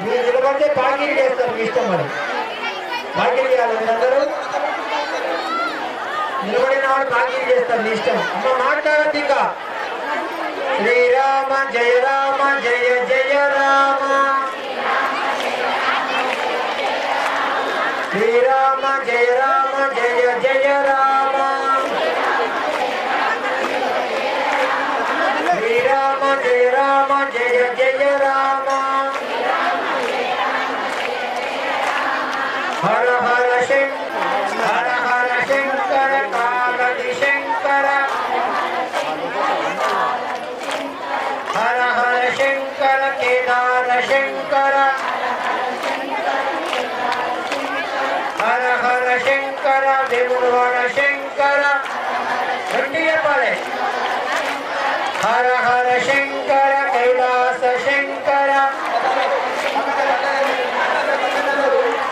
మీరు నిలబడితే పాకిరి చేస్తారు మీ ఇష్టం మరి పాకిరి చేయాలి మీరందరూ నిలబడిన వాడు పాకిరి చేస్తారు మీ ఇష్టం అమ్మ మాట్లాడద్దు ఇంకా శ్రీరామ జయ జయ రామ శ్రీరామ జయ జయ రామ శ్రీరామ జయ జయ రామ హర హర శంకర కాలది శంకర హర హర శంకర కేదార శంకర హర హర శంకర దేవుడ శంకర గట్టి చెప్పాలి హర హర శంకర కైలాస శంకర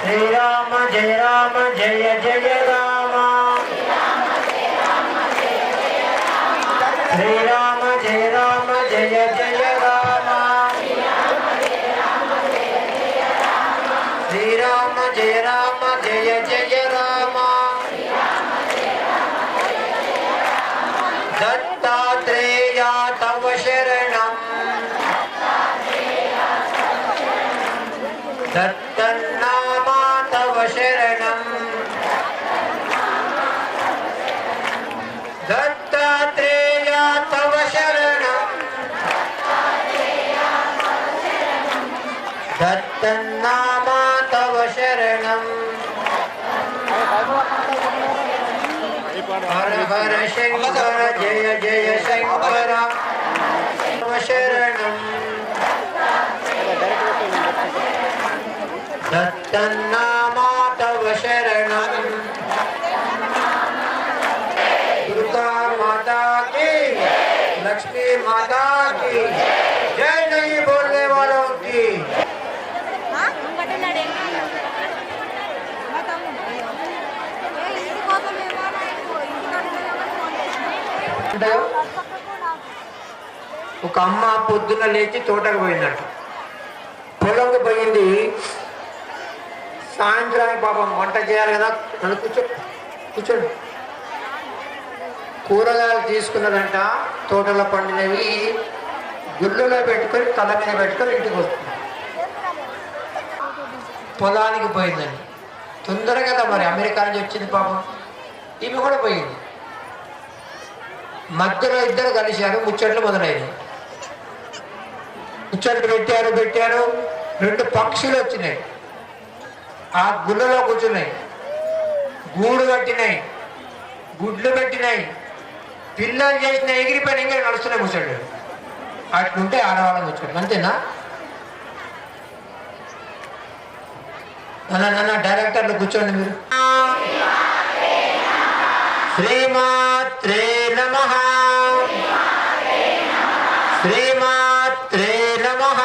శ్రీరామ జయ జయ రామ శ్రీరామ జయ జయ రామ శ్రీరామ జయ జయ రామ దత్తాత్రేయ తవ శరణం దత్తన్నామా తవ శరణం దత్తాత్రేయ తవ శరణం దత్తన్నామా తవ శరణం హర హర శంకర జయ జయ శంకర తవ శరణం దత్తన్నామా తవ శరణం దుర్గా మాతా की लक्ष्मी माता की जय नहीं बोलने वालों की ఒక అమ్మ పొద్దున్న లేచి తోటకు పోయిందంట పొలంకి పోయింది సాయంత్రానికి పాపం వంట చేయాలి కదా నన్ను కూర్చోండి కూరగాయలు తీసుకున్నదంట తోటలో పండినవి గుళ్ళలో పెట్టుకొని తల మీద పెట్టుకొని ఇంటికి వస్తుంది పొలానికి పోయిందండి తొందరగా కదా మరి అమెరికా నుంచి వచ్చింది పాపం ఈమె కూడా పోయింది మధ్యలో ఇద్దరు కలిశారు, ముచ్చట్లు మొదలైనవి. ముచ్చట్లు పెట్టారు. రెండు పక్షులు వచ్చినాయి, ఆ గుళ్ళలో కూర్చున్నాయి, గూడు కట్టినాయి, గుడ్లు పెట్టినాయి, పిల్లలు చేసిన ఎగిరిపోయిన ఇంకా నడుస్తున్నాయి ముచ్చట్లు. అట్లుంటే ఆడవాళ్ళ ముచ్చట్లు, అంతేనా? నాన్న డైరెక్టర్లు కూర్చోండి మీరు. శ్రీమాత్రే నమః, శ్రీమాత్రే నమః.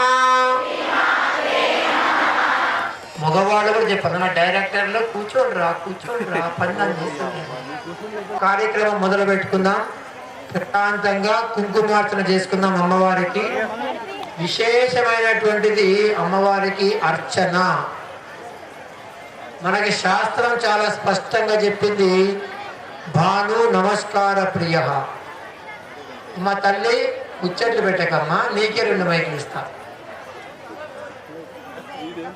మగవాళ్ళు కూడా చెప్పారు, నా డైరెక్టర్లో కూర్చోండి రా పని చేస్తాను. కార్యక్రమం మొదలు పెట్టుకుందాం. ప్రశాంతంగా కుంకుమార్చన చేసుకుందాం. అమ్మవారికి విశేషమైనటువంటిది అమ్మవారికి అర్చన. మనకి శాస్త్రం చాలా స్పష్టంగా చెప్పింది, భాను నమస్కార ప్రియ. మా తల్లి ముచ్చట్లు పెట్టకమ్మా, నీకే 2 మైకులు ఇస్తా.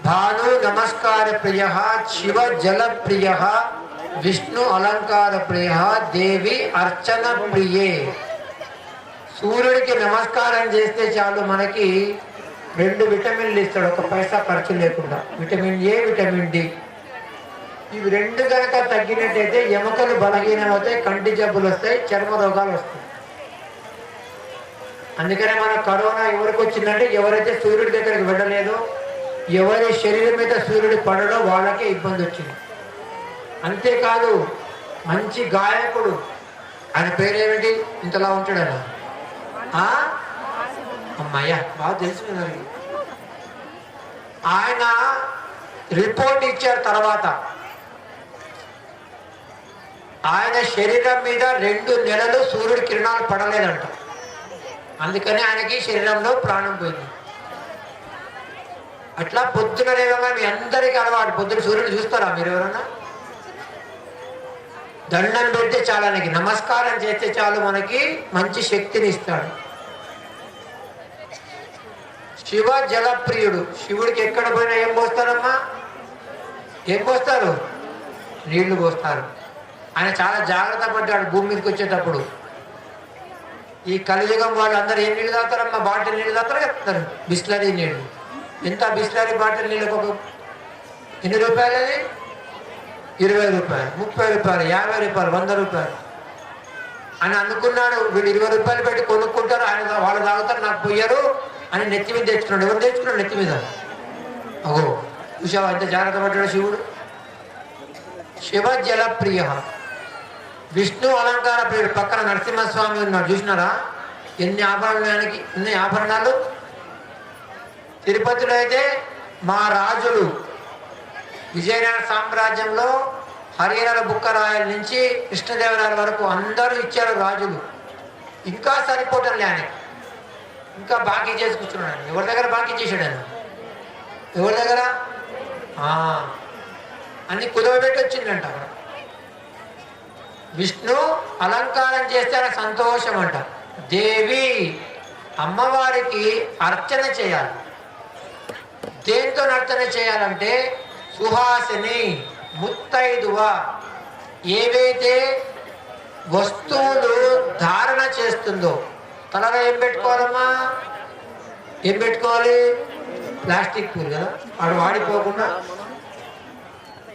భాను నమస్కార ప్రియ, శివ జల ప్రియ, విష్ణు అలంకార ప్రియ, దేవి అర్చన ప్రియే. సూర్యుడికి నమస్కారం చేస్తే చాలు మనకి 2 విటమిన్లు ఇస్తాడు, 1 పైసా ఖర్చు లేకుండా. Vitamin A, vitamin D. ఇవి 2 కనుక తగ్గినట్టయితే ఎముకలు బలహీనం అవుతాయి, కంటి జబ్బులు వస్తాయి, చర్మ రోగాలు వస్తాయి. అందుకనే మన కరోనా ఎవరికి వచ్చిందంటే ఎవరైతే సూర్యుడి దగ్గరికి వెళ్ళలేదో, ఎవరి శరీరం మీద సూర్యుడు పడడో వాళ్ళకే ఇబ్బంది వచ్చింది. అంతేకాదు మంచి గాయకుడు, ఆయన పేరేమిటి, ఇంతలా ఉంటాడు ఆయన, అమ్మయ్య బాగా తెలుసు. ఆయన రిపోర్ట్ ఇచ్చారు తర్వాత, ఆయన శరీరం మీద 2 నెలలు సూర్యుడి కిరణాలు పడలేదంట. అందుకని ఆయనకి శరీరంలో ప్రాణం పోయింది. అట్లా పొద్దున లేవగా మీ అందరికీ అలవాటు, పొద్దున సూర్యుడు చూస్తారా మీరు ఎవరన్నా? దండం పెడితే చాలు, ఆయనకి నమస్కారం చేస్తే చాలు, మనకి మంచి శక్తిని ఇస్తాడు. శివ జలప్రియుడు. శివుడికి ఎక్కడ పోయినా ఏం పోస్తారమ్మా? ఏం పోస్తారు? నీళ్లు పోస్తారు. ఆయన చాలా జాగ్రత్త పడ్డాడు భూమి మీదకి వచ్చేటప్పుడు. ఈ కలియుగం వాళ్ళందరూ ఏం నీళ్ళు తాగుతారమ్మా? బాటిల్ నీళ్ళు తాగుతారు కదా, బిస్లరీ నీళ్ళు. ఎంత బిస్లరీ బాటిల్ నీళ్ళకు ఎన్ని రూపాయలు? అది 20 రూపాయలు, 30 రూపాయలు, 50 రూపాయలు, 100 రూపాయలు అని అనుకున్నాడు. వీళ్ళు 20 రూపాయలు పెట్టి కొనుక్కుంటారు, ఆయన వాళ్ళు తాగుతారు, నాకు పోయారు అని నెత్తి మీద తెచ్చుకున్నాడు. ఎవరు తెచ్చుకున్నాడు నెత్తి మీద? అగో చూసావా ఎంత జాగ్రత్త పడ్డాడు శివుడు. శివ జలప్రియ, విష్ణు అలంకార ప్రియుడు. పక్కన నరసింహస్వామి ఉన్నాడు, చూసినారా? ఎన్ని ఆభరణానికి ఎన్ని ఆభరణాలు. తిరుపతిలో అయితే మా రాజులు విజయనగర సామ్రాజ్యంలో హరిహర బుక్కరాయల నుంచి కృష్ణదేవరాయల వరకు అందరూ ఇచ్చారు రాజులు. ఇంకా సరిపోవటం ఆయన, ఇంకా బాకీ చేసి కూర్చున్నాడు. ఎవరి దగ్గర బాకీ చేశాడు ఆయన? ఎవరి దగ్గర? అన్ని కుదవబెట్టి వచ్చిందంట. అక్కడ విష్ణు అలంకారం చేస్తే సంతోషం అంట. దేవి అమ్మవారికి అర్చన చేయాలి. దేంతో అర్చన చేయాలంటే సుహాసిని, ముత్తైదువ, ఏవైతే వస్తువులు ధారణ చేస్తుందో. తలలో ఏం పెట్టుకోవాలమ్మా? ఏం పెట్టుకోవాలి? ప్లాస్టిక్ పూలు కదా, వాడు వాడిపోకుండా.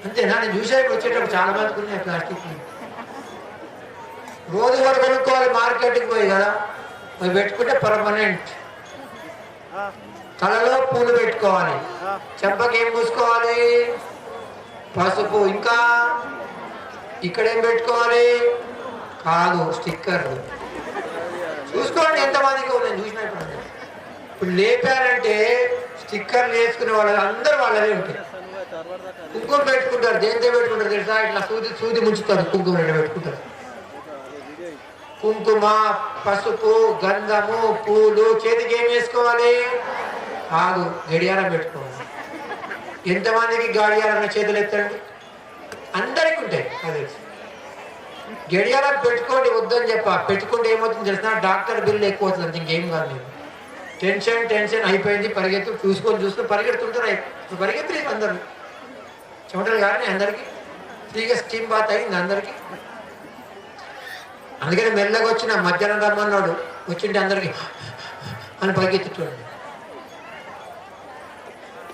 అంతేనా? నేను చూసేప్పుడు వచ్చేటప్పుడు చాలా మందికి ఉన్నాయి ప్లాస్టిక్ పూలు. రోజు కూడా కొనుక్కోవాలి మార్కెట్కి పోయి కదా, అవి పెట్టుకుంటే పర్మనెంట్. తలలో పూలు పెట్టుకోవాలి, చెంపకి ఏం పూసుకోవాలి? పసుపు. ఇంకా ఇక్కడేం పెట్టుకోవాలి? కాదు, స్టిక్కర్లు. చూసుకోండి ఎంతమందికి నేను చూసినప్పుడు. ఇప్పుడు లేపారంటే స్టిక్కర్లు వేసుకునే వాళ్ళు అందరూ వాళ్ళదే ఉంటాయి. కుంకుమ పెట్టుకుంటారు. దేంతో పెట్టుకుంటారు తెలుసా? ఇట్లా సూది ముంచుతారు, కుంకుమ పెట్టుకుంటారు. కుంకుమ, పసుపు, గంధము, పూలు. చేతికి ఏం వేసుకోవాలి? కాదు, గడియారం పెట్టుకోవాలి. ఎంతమందికి గడియారం చేతులు ఎత్తండి? అందరికి ఉంటాయి. అది గడియారం పెట్టుకోండి, వద్దని పెట్టుకుంటే ఏమవుతుంది తెలిసిన? డాక్టర్ బిల్లు ఎక్కువ అవుతుంది, ఇంకేం కాదు. టెన్షన్ అయిపోయింది, పరిగెత్తు చూసుకొని పరిగెడుతుంటారు. పరిగెత్తలేదు అందరు. చెమటలు కానీ అందరికీ ఫ్రీగా స్టీమ్ బాత్ అయింది అందరికీ. అందుకని మెల్లగా వచ్చిన మధ్యాహ్నం రమ్మన్నాడు. వచ్చింటే అందరికి అని పరిగెత్తుతాడు.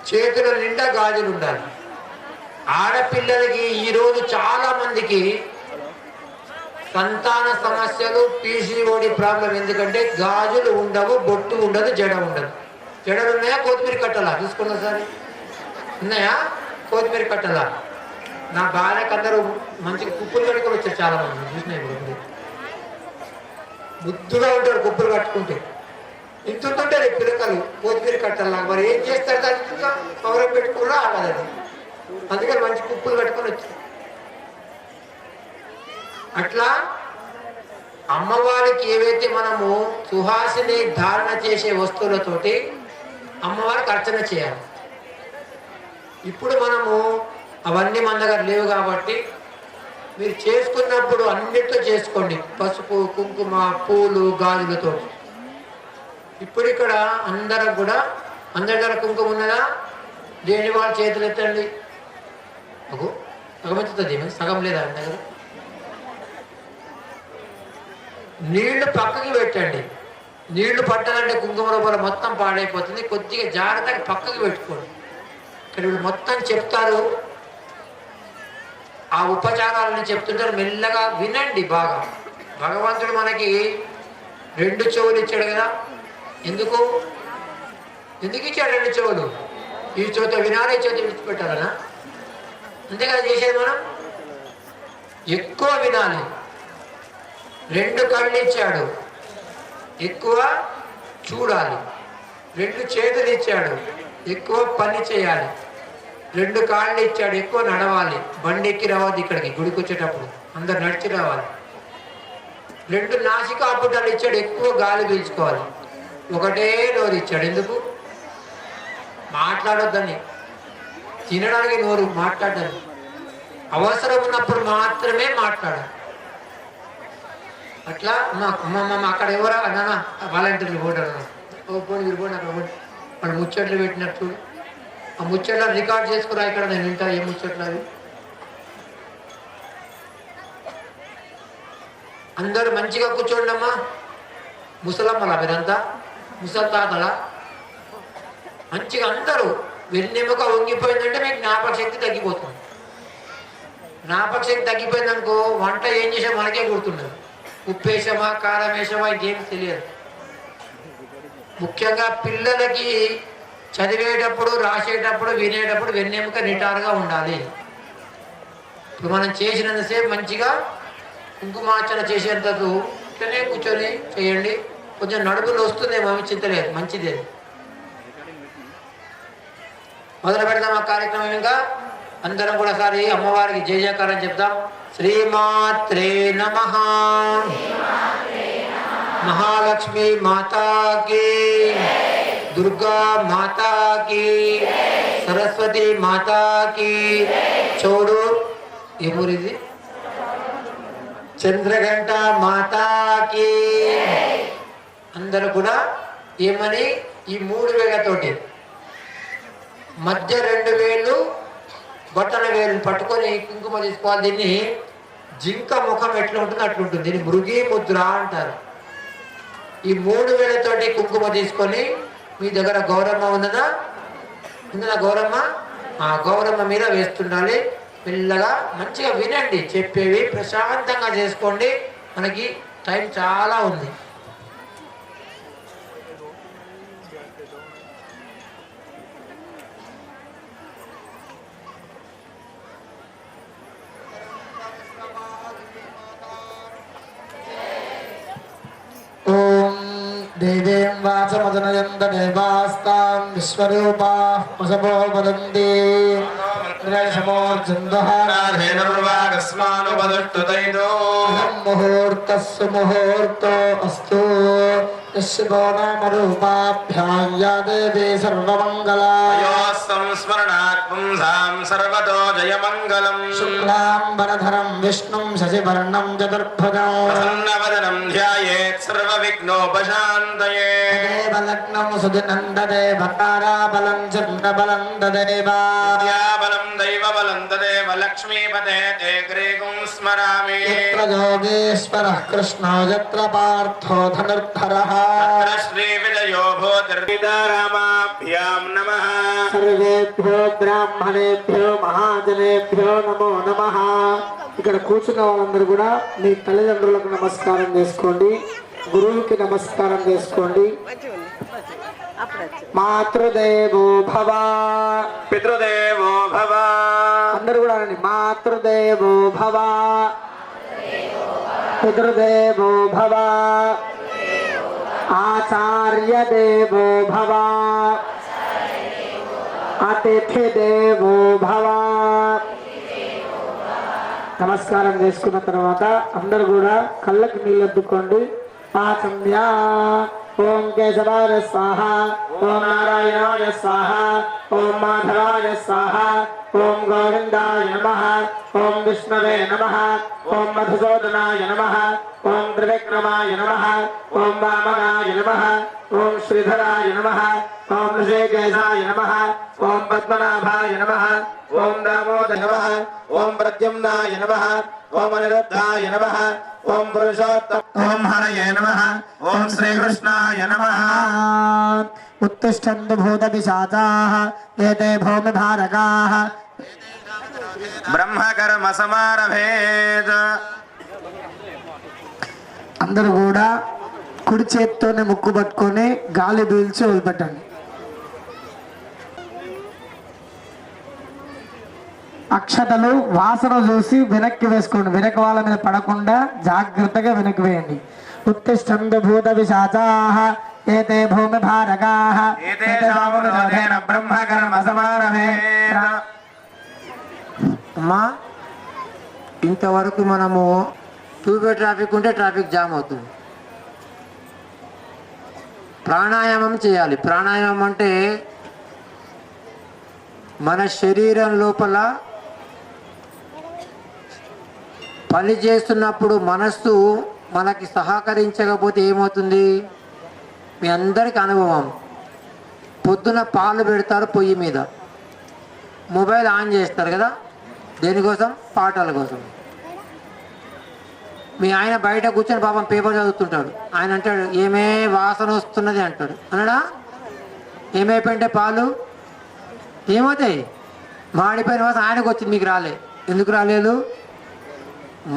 చేతుల నిండా గాజులు ఉండాలి. ఆడపిల్లలకి ఈరోజు చాలా మందికి సంతాన సమస్యలు, పీసీఓడి ప్రాబ్లం. ఎందుకంటే గాజులు ఉండవు, బొట్టు ఉండదు, జడ ఉండదు. జడలు ఉన్నాయా? కొత్తిమీర కట్టాలా? చూసుకున్నా సరే ఉన్నాయా? కొత్తిమీర కట్టాలా? నా భార్యకు అందరూ మంచిగా కుప్పులు కట్టుకొని వచ్చారు చాలా మంది. చూసినాయి ఇప్పుడు బుద్ధుగా ఉంటారు కుప్పులు కట్టుకుంటే. ఇంత ఉంటుంటారు పిల్లకలు కొత్తిమీర కట్టాలా. మరి ఏం చేస్తారు? దాన్ని ఇంకా పవరం పెట్టుకున్నా ఆగదు. అందుకని మంచి కుప్పులు కట్టుకొని వచ్చారు. అట్లా అమ్మవారికి ఏవైతే మనము సుహాసిని ధారణ చేసే వస్తువులతోటి అమ్మవారికి అర్చన చేయాలి. ఇప్పుడు మనము అవన్నీ మన దగ్గర లేవు కాబట్టి మీరు చేసుకున్నప్పుడు అన్నిటితో చేసుకోండి. పసుపు, కుంకుమ, పూలు, గాజులతో. ఇప్పుడు ఇక్కడ అందరం కూడా అందరి దగ్గర కుంకుమ ఉన్నదా? దేని వాళ్ళ చేతులు ఎత్తండి. సగమెత్తుతుంది, సగం లేదా అండి దగ్గర? నీళ్లు పక్కకి పెట్టండి. నీళ్లు పట్టాలంటే కుంకుమ రూపాయలు మొత్తం పాడైపోతుంది. కొద్దిగా జాగ్రత్తగా పక్కకి పెట్టుకోండి. ఇక్కడ వీళ్ళు మొత్తం చెప్తారు, ఆ ఉపచారాలను చెప్తుంటారు. మెల్లగా వినండి బాగా. భగవంతుడు మనకి 2 చెవులు ఇచ్చాడు కదా. ఎందుకు ఇచ్చాడు 2 చెవులు? ఈ చోట వినాలి, ఈ చోట విడిచిపెట్టాలనా? అంతేకాదు చేసేది మనం ఎక్కువ వినాలి. 2 కళ్ళు ఇచ్చాడు, ఎక్కువ చూడాలి. 2 చేతులు ఇచ్చాడు, ఎక్కువ పని చేయాలి. 2 కాళ్ళు ఇచ్చాడు, ఎక్కువ నడవాలి. బండి ఎక్కి రావద్దు. ఇక్కడికి గుడికి వచ్చేటప్పుడు అందరు నడిచి రావాలి. 2 నాసికాపుటాలు ఇచ్చాడు, ఎక్కువ గాలి పీల్చుకోవాలి. 1 నోరు ఇచ్చాడు. ఎందుకు? మాట్లాడొద్దని. తినడానికి నోరు, మాట్లాడదని. అవసరం ఉన్నప్పుడు మాత్రమే మాట్లాడాలి. అట్లా అమ్మమ్మ అక్కడ ఎవరా నాన్న వాలంటీర్లు పోతాడు. పోనీ మీరు పోండి అక్కడ పోండి. వాడు ముచ్చట్లు పెట్టినట్టు ఆ ముచ్చట్లు రికార్డ్ చేసుకురా. ఇక్కడ నేను వింటా ఏ ముచ్చట్లు అవి. అందరూ మంచిగా కూర్చోండి అమ్మా. ముసలమ్మలా మీరంతా, ముసలి తాతలా మంచిగా అందరూ. వెన్నెముక వంగిపోయిందంటే మీకు జ్ఞాపక శక్తి తగ్గిపోతుంది. జ్ఞాపక శక్తి తగ్గిపోయిందనుకో వంట ఏం చేసా మనకే గుర్తుండదు. ఉప్పు వేసామా, కారం వేసామా, ఇంకేం తెలియదు. ముఖ్యంగా పిల్లలకి చదివేటప్పుడు, రాసేటప్పుడు, వినేటప్పుడు వెన్నెముక నిటారుగా ఉండాలి. ఇప్పుడు మనం చేసినంతసేపు మంచిగా కుంకుమార్చన చేసేంతకు ఇట్లనే కూర్చొని చేయండి. కొంచెం నడుపులు వస్తుందేమో చింతలేదు, మంచిదే. మొదలు పెడదాం ఆ కార్యక్రమం. ఇంకా అందరం కూడా సారి అమ్మవారికి జయ జయకారం చెప్దాం. శ్రీమాత్రే నమః. మహాలక్ష్మి మాతాకి, దుర్గా మాతాకి, సరస్వతి మాతాకి. చౌడు ఏమూరిది? చంద్రఘంట మాతాకి. అందరూ కూడా ఏమని ఈ 3 వేళ్లతోటి మధ్య 2 వేళ్ళు బొట్టన వేలు పట్టుకొని కుంకుమ తీసుకోవాలి. దీన్ని జింక ముఖం ఎట్లా ఉంటుంది అట్లుంటుంది. దీన్ని మృగి ముద్ర అంటారు. ఈ 3 వేలతోటి కుంకుమ తీసుకొని మీ దగ్గర గౌరమ్మ ఉన్నదా? గౌరమ్మ? ఆ గౌరమ్మ మీద వేస్తుండాలి. మెల్లగా మంచిగా వినండి చెప్పేవి, ప్రశాంతంగా చేసుకోండి. మనకి టైం చాలా ఉంది. देवीं वाचमदनयन्त देवास्तां विश्वरूपाः पशवो वदन्ति मुहूर्तः सुमुहूर्तो अस्तु यस्यो नाम रूपाभ्यां या देवी सर्वमङ्गला संस्मरणात् पुंसां सर्वतो जयमङ्गलम् शुक्लाम्बरधरं विष्णुं शशिवर्णं चतुर्भुजं प्रसन्नवदनं ध्यायेत् सर्वविघ्नोपशान्तये देवलग्नं सुदिनन्ददे भकाराबलं चन्द्रबलं ददेव विद्याबलं दैवबलं तदेव लक्ष्मीपते ते ग्रीगुं स्मरामि यत्र योगेश्वरः कृष्णो यत्र पार्थो धनुर्धरः तत्र श्रीविजयो भूतिर्विदारामाभ्यां नमः सर्वेभ्यो ब्राह्मणेभ्यो महाजनेभ्यो नमो नमः ఇక్కడ కూర్చున్న వాళ్ళందరూ కూడా మీ తల్లిదండ్రులకు నమస్కారం చేసుకోండి గురువుకి నమస్కారం చేసుకోండి మాతృదేవో భవ పితృదేవో భవ అందరూ కూడా అనండి మాతృదేవో భవ పితృదేవో భవ ఆచార్య దేవో భవ అతిథి దేవో భవ నమస్కారం చేసుకున్న తర్వాత అందరూ కూడా కళ్ళకి నీళ్ళద్దుకోండి ఆచమ్యా ఓం కేశవాయ స్వాహ ఓం నారాయణాయ స్వాహ ఓం మాధవాయ స్వాహ ఓం గోవిందాయ నమః ఓం విష్ణవే నమః ఓం మధుసూదనాయ నమః ఓం త్రివిక్రమాయ నమః ఓం వామనాయ నమః ఓం శ్రీధరాయ నమః ఓం ఋషికేశాయ నమః ఓం పద్మనాభాయ నమః ఓం దామోదరాయ నమః ఓం ప్రద్యుమ్నాయ నమః ఓం అనిరుద్ధాయ నమః ఓం పురుషోత్తమ ఓం హరయే నమః ఓం శ్రీకృష్ణాయ నమః ఉత్తిష్టంతు భూతపిశాచాః ఏతే భూమిభారకాః బ్రహ్మకర్మ సమారభేత్ అందరూ కూడా కుడి చేత్తోనే ముక్కు పట్టుకొని గాలి పీల్చి వదిలిపెట్టండి అక్షతలు వాసన చూసి వెనక్కి వేసుకోండి వెనక వాళ్ళ మీద పడకుండా జాగ్రత్తగా వెనక్కి వేయండి ఉత్తిష్టంతు భూతపిశాచాః ఏతే భూమిభారకాః ఏతేషామునోదేన బ్రహ్మకర్మ సమారభేత్ అమ్మా ఇంతవరకు మనము టూవే ట్రాఫిక్ ఉంటే ట్రాఫిక్ జామ్ అవుతుంది. ప్రాణాయామం చేయాలి. ప్రాణాయామం అంటే మన శరీరం లోపల పని చేస్తున్నప్పుడు మనస్సు మనకి సహకరించకపోతే ఏమవుతుంది? మీ అందరికీ అనుభవం. పొద్దున పాలు పెడతారు పొయ్యి మీద, మొబైల్ ఆన్ చేస్తారు కదా, దేనికోసం? పాటల కోసం. మీ ఆయన బయట కూర్చొని పాపం పేపర్ చదువుతుంటాడు. ఆయన అంటాడు ఏమే వాసన వస్తున్నది అంటాడు. అనడా? ఏమైపోయింటే పాలు ఏమవుతాయి? మాడిపోయిన వాసన ఆయనకు వచ్చింది, మీకు రాలే. ఎందుకు రాలేదు?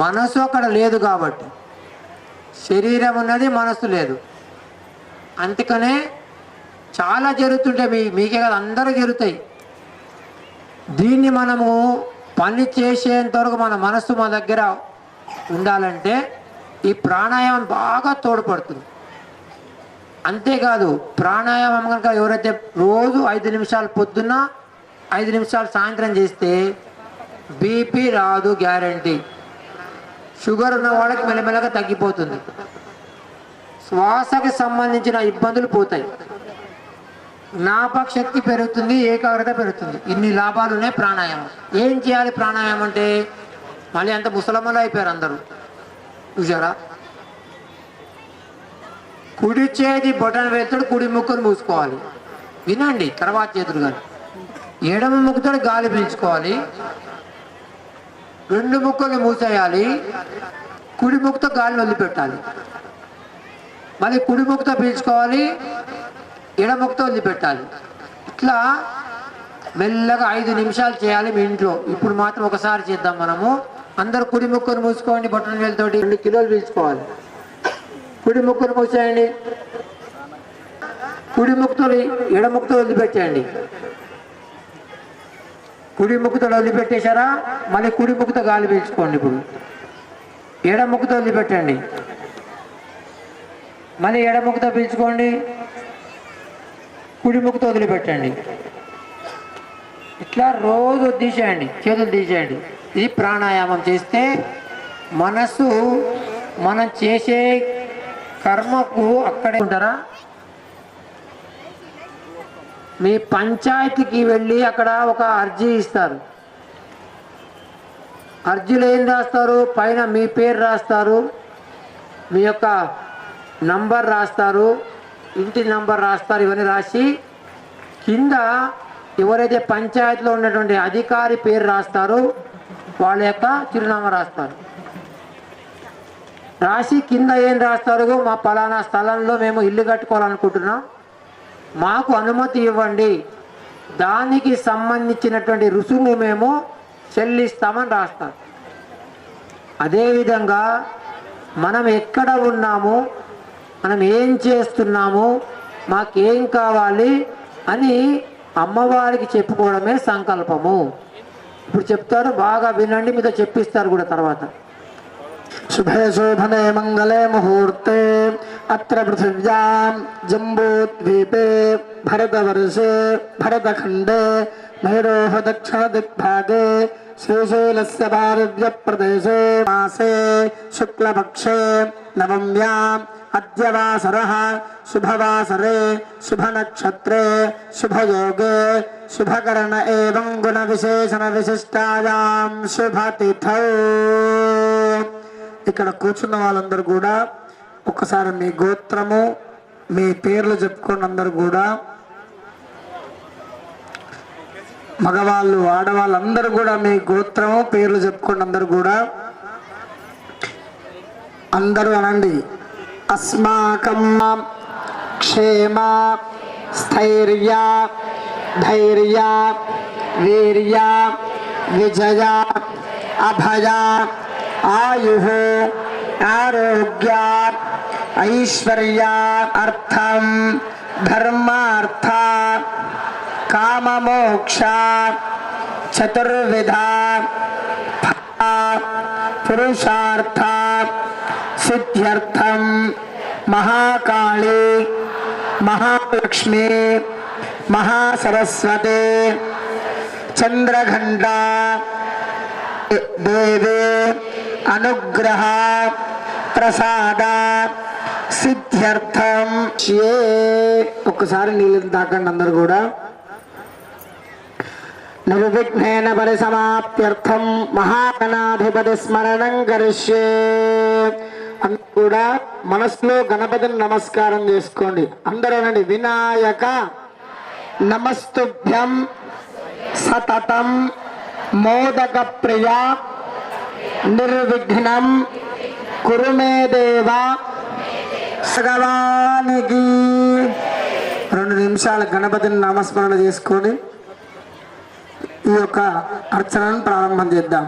మనసు అక్కడ లేదు కాబట్టి. శరీరం ఉన్నది, మనసు లేదు. అందుకనే చాలా జరుగుతుంటాయి. మీకే కదా, అందరూ జరుగుతాయి. దీన్ని మనము పని చేసేంత వరకు మన మనస్సు మన దగ్గర ఉండాలంటే ఈ ప్రాణాయామం బాగా తోడ్పడుతుంది. అంతేకాదు, ప్రాణాయామం కనుక ఎవరైతే రోజు 5 నిమిషాలు పొద్దున్న 5 నిమిషాలు సాయంత్రం చేస్తే బీపీ రాదు, గ్యారంటీ. షుగర్ ఉన్న వాళ్ళకి మెల్లమెల్లగా తగ్గిపోతుంది. శ్వాసకి సంబంధించిన ఇబ్బందులు పోతాయి. జ్ఞాపక శక్తి పెరుగుతుంది, ఏకాగ్రత పెరుగుతుంది. ఇన్ని లాభాలు ఉన్నాయి ప్రాణాయామం. ఏం చేయాలి ప్రాణాయామం అంటే? మళ్ళీ అంత ముసలమ్మలు అయిపోయారు అందరూ, చూసారా? కుడి చేతి బొటన వేలుతో కుడి ముక్కును మూసుకోవాలి. వినండి, తర్వాత చేతులు కానీ. ఎడమ ముక్కుతో గాలి పీల్చుకోవాలి. 2 ముక్కులు మూసేయాలి. కుడి ముక్కుతో గాలిని వదిలిపెట్టాలి. మళ్ళీ కుడి ముక్కుతో పీల్చుకోవాలి, ఎడమ ముక్కుతో వదిలిపెట్టాలి. ఇట్లా మెల్లగా 5 నిమిషాలు చేయాలి మీ ఇంట్లో. ఇప్పుడు మాత్రం ఒకసారి చేద్దాం మనము. అందరు కుడి ముక్కును మూసుకోండి. బొట్టన వేలుతోటి 2 కిలోలు పీల్చుకోవాలి. కుడి ముక్కును మూసేయండి. కుడి ముక్కుతో ఎడమ ముక్కుతో వదిలిపెట్టేయండి. కుడి ముక్కుతో వదిలిపెట్టేశారా? మళ్ళీ కుడి ముక్కుతో గాలి పీల్చుకోండి. ఇప్పుడు ఎడమ ముక్కుతో వదిలిపెట్టండి. మళ్ళీ ఎడమ ముక్కుతో పీల్చుకోండి. కుడి ముక్కుతో వదిలిపెట్టండి. ఇట్లా రోజు తీసేయండి, చేతులు తీసేయండి. ఇది ప్రాణాయామం చేస్తే మనసు మనం చేసే కర్మకు అక్కడే ఉంటారా? మీ పంచాయతీకి వెళ్ళి అక్కడ ఒక అర్జీ ఇస్తారు. అర్జీలో ఏం రాస్తారు? పైన మీ పేరు రాస్తారు, మీ యొక్క నంబర్ రాస్తారు, ఇంటి నంబర్ రాస్తారు. ఇవన్నీ రాసి కింద ఎవరైతే పంచాయతీలో ఉన్నటువంటి అధికారి పేరు రాస్తారో వాళ్ళ యొక్క చిరునామా రాస్తారు. రాసి కింద ఏం రాస్తారు? మా పలానా స్థలంలో మేము ఇల్లు కట్టుకోవాలనుకుంటున్నాం, మాకు అనుమతి ఇవ్వండి, దానికి సంబంధించినటువంటి రుసుము మేము చెల్లిస్తామని రాస్తారు. అదేవిధంగా మనం ఎక్కడ ఉన్నాము, మనం ఏం చేస్తున్నాము, మాకేం కావాలి అని అమ్మవారికి చెప్పుకోవడమే సంకల్పము. ఇప్పుడు చెప్తారు, బాగా వినండి, మీతో చెప్పిస్తారు కూడా తర్వాత. శుభే శోభనే మంగళే ముహూర్తే అత్ర పృథివ్యాం జంబూద్వీపే భరతవర్షే భరతఖండే భైరోహ దక్షిణ దిగ్భాగే శ్రీశైలస్య భారవ్య ప్రదేశే మాసే శుక్లపక్షే నవమ్యాం అద్య వాసరః శుభవాసరే శుభనక్షత్రే శుభయోగే శుభకరణ ఏవం గుణ విశేషణ విశిష్టాయాం శుభతిథౌ. ఇక్కడ కూర్చున్న వాళ్ళందరూ కూడా ఒకసారి మీ గోత్రము మీ పేర్లు చెప్పుకోండి. అందరూ కూడా మగవాళ్ళు ఆడవాళ్ళు అందరూ కూడా మీ గోత్రము పేర్లు చెప్పుకోండి. అందరూ కూడా అందరూ అనండి. అస్మాకం క్షేమ స్థైర్య ధైర్య వీర్య విజయ అభయ ఆయు ఆరోగ్య ఐశ్వర్య అర్థం ధర్మార్థ కామమోక్ష చతుర్విధ పురుషార్థ సిద్ధ్యర్థం మహాకాళి మహాలక్ష్మి మహాసరస్వతి చంద్రఘంట దేవి అనుగ్రహ ప్రసాద సిద్ధ్యర్థం. ఒక్కసారి నీళ్ళు తాకండి అందరు కూడా. నిర్విఘ్నేన పరిసమాప్త్యర్థం మహాగణాధిపతి స్మరణం కరిష్యే. అందరూ కూడా మనసులో గణపతిని నమస్కారం చేసుకోండి. అందరూ అనండి. వినాయక నమస్తుభ్యం సతతం మోదక ప్రియ నిర్విఘ్నం కురు మే దేవ. భగవానికి 2 నిమిషాలు గణపతిని నామస్మరణ చేసుకొని ఈ యొక్క అర్చనను ప్రారంభం చేద్దాం.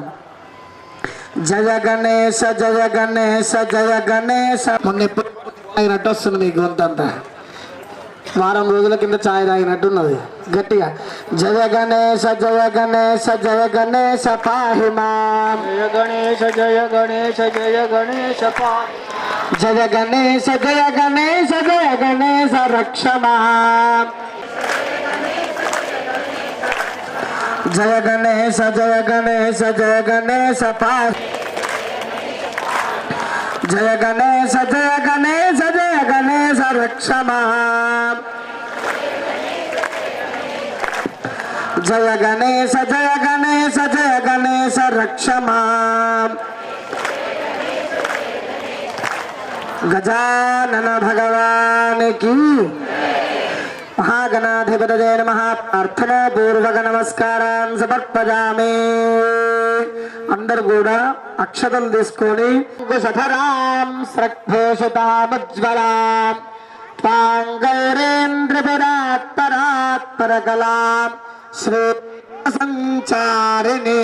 జయ గణేశ జయ గణేశ జయ గణేశ. మొన్న ఎప్పుడు తాగినట్టు వస్తుంది మీ గొంతంతా. వారం రోజుల కింద ఛాయ్ తాగినట్టున్నది గట్టిగా. జయ గణేశ జయ గణేశ జయ గణేశ పాహిమా. జయ గణేశ జయ గణేశ జయ గణేశ జయ గణేశ జయ గణేశ జయ గణేశ రక్షమా. జయ గణేశ జయ గణేశ జయ గణేశ జయ గణేశ జయ గణేశ జయ గణేశ రక్షమా. జయ గణేశ జయ గణేశ జయ గణేశ రక్షమా. గజానన భగవానికి మహాగణాధిపతయే నమః. ప్రార్థనా పూర్వక నమస్కారాన్ని సమర్పయామి. అందరు కూడా అక్షతలు తీసుకొని సధరాం స్రగ్భూషితాముజ్వలాం పాంగైరేంద్రపరాత్పరాత్పరకలాం శ్రీ సంచారిణి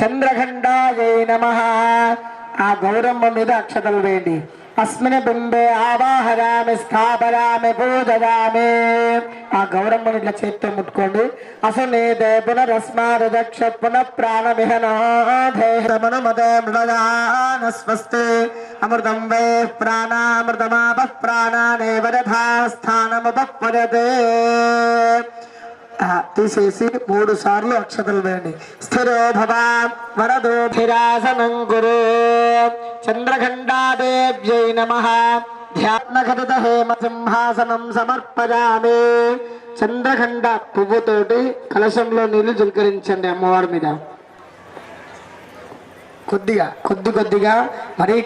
చంద్రఖండాయై నమః. ఆ గౌరమ్మ మీద అక్షతలు వేయండి. అస్మిన్ బింబే ఆవాహయామి స్థాపయామి పూజయామి. ఆ గౌరమ్మను ఇట్లా చేతితో ముట్టుకోండి. అసనేదే పునరస్మారదక్ష పునః ప్రాణమిహనాధేమనుమతే మృడయాన స్వస్తి అమృతం వే ప్రాణామృతమాపః ప్రాణానేవ యథా స్థానముపపదతే. తీసేసి 3 సార్లు అక్షతలు వేయండి. స్థిరో భవ వరదోభిరాసనం కురు. చంద్రఖండాదేవ్యై నమః. ధ్యానఘటిత హేమ సింహాసనం సమర్పయామి. చంద్రఖండ పువ్వుతోటి కలశంలో నీళ్లు చిలకరించండి అమ్మవారి మీద. కొద్దిగా మరీ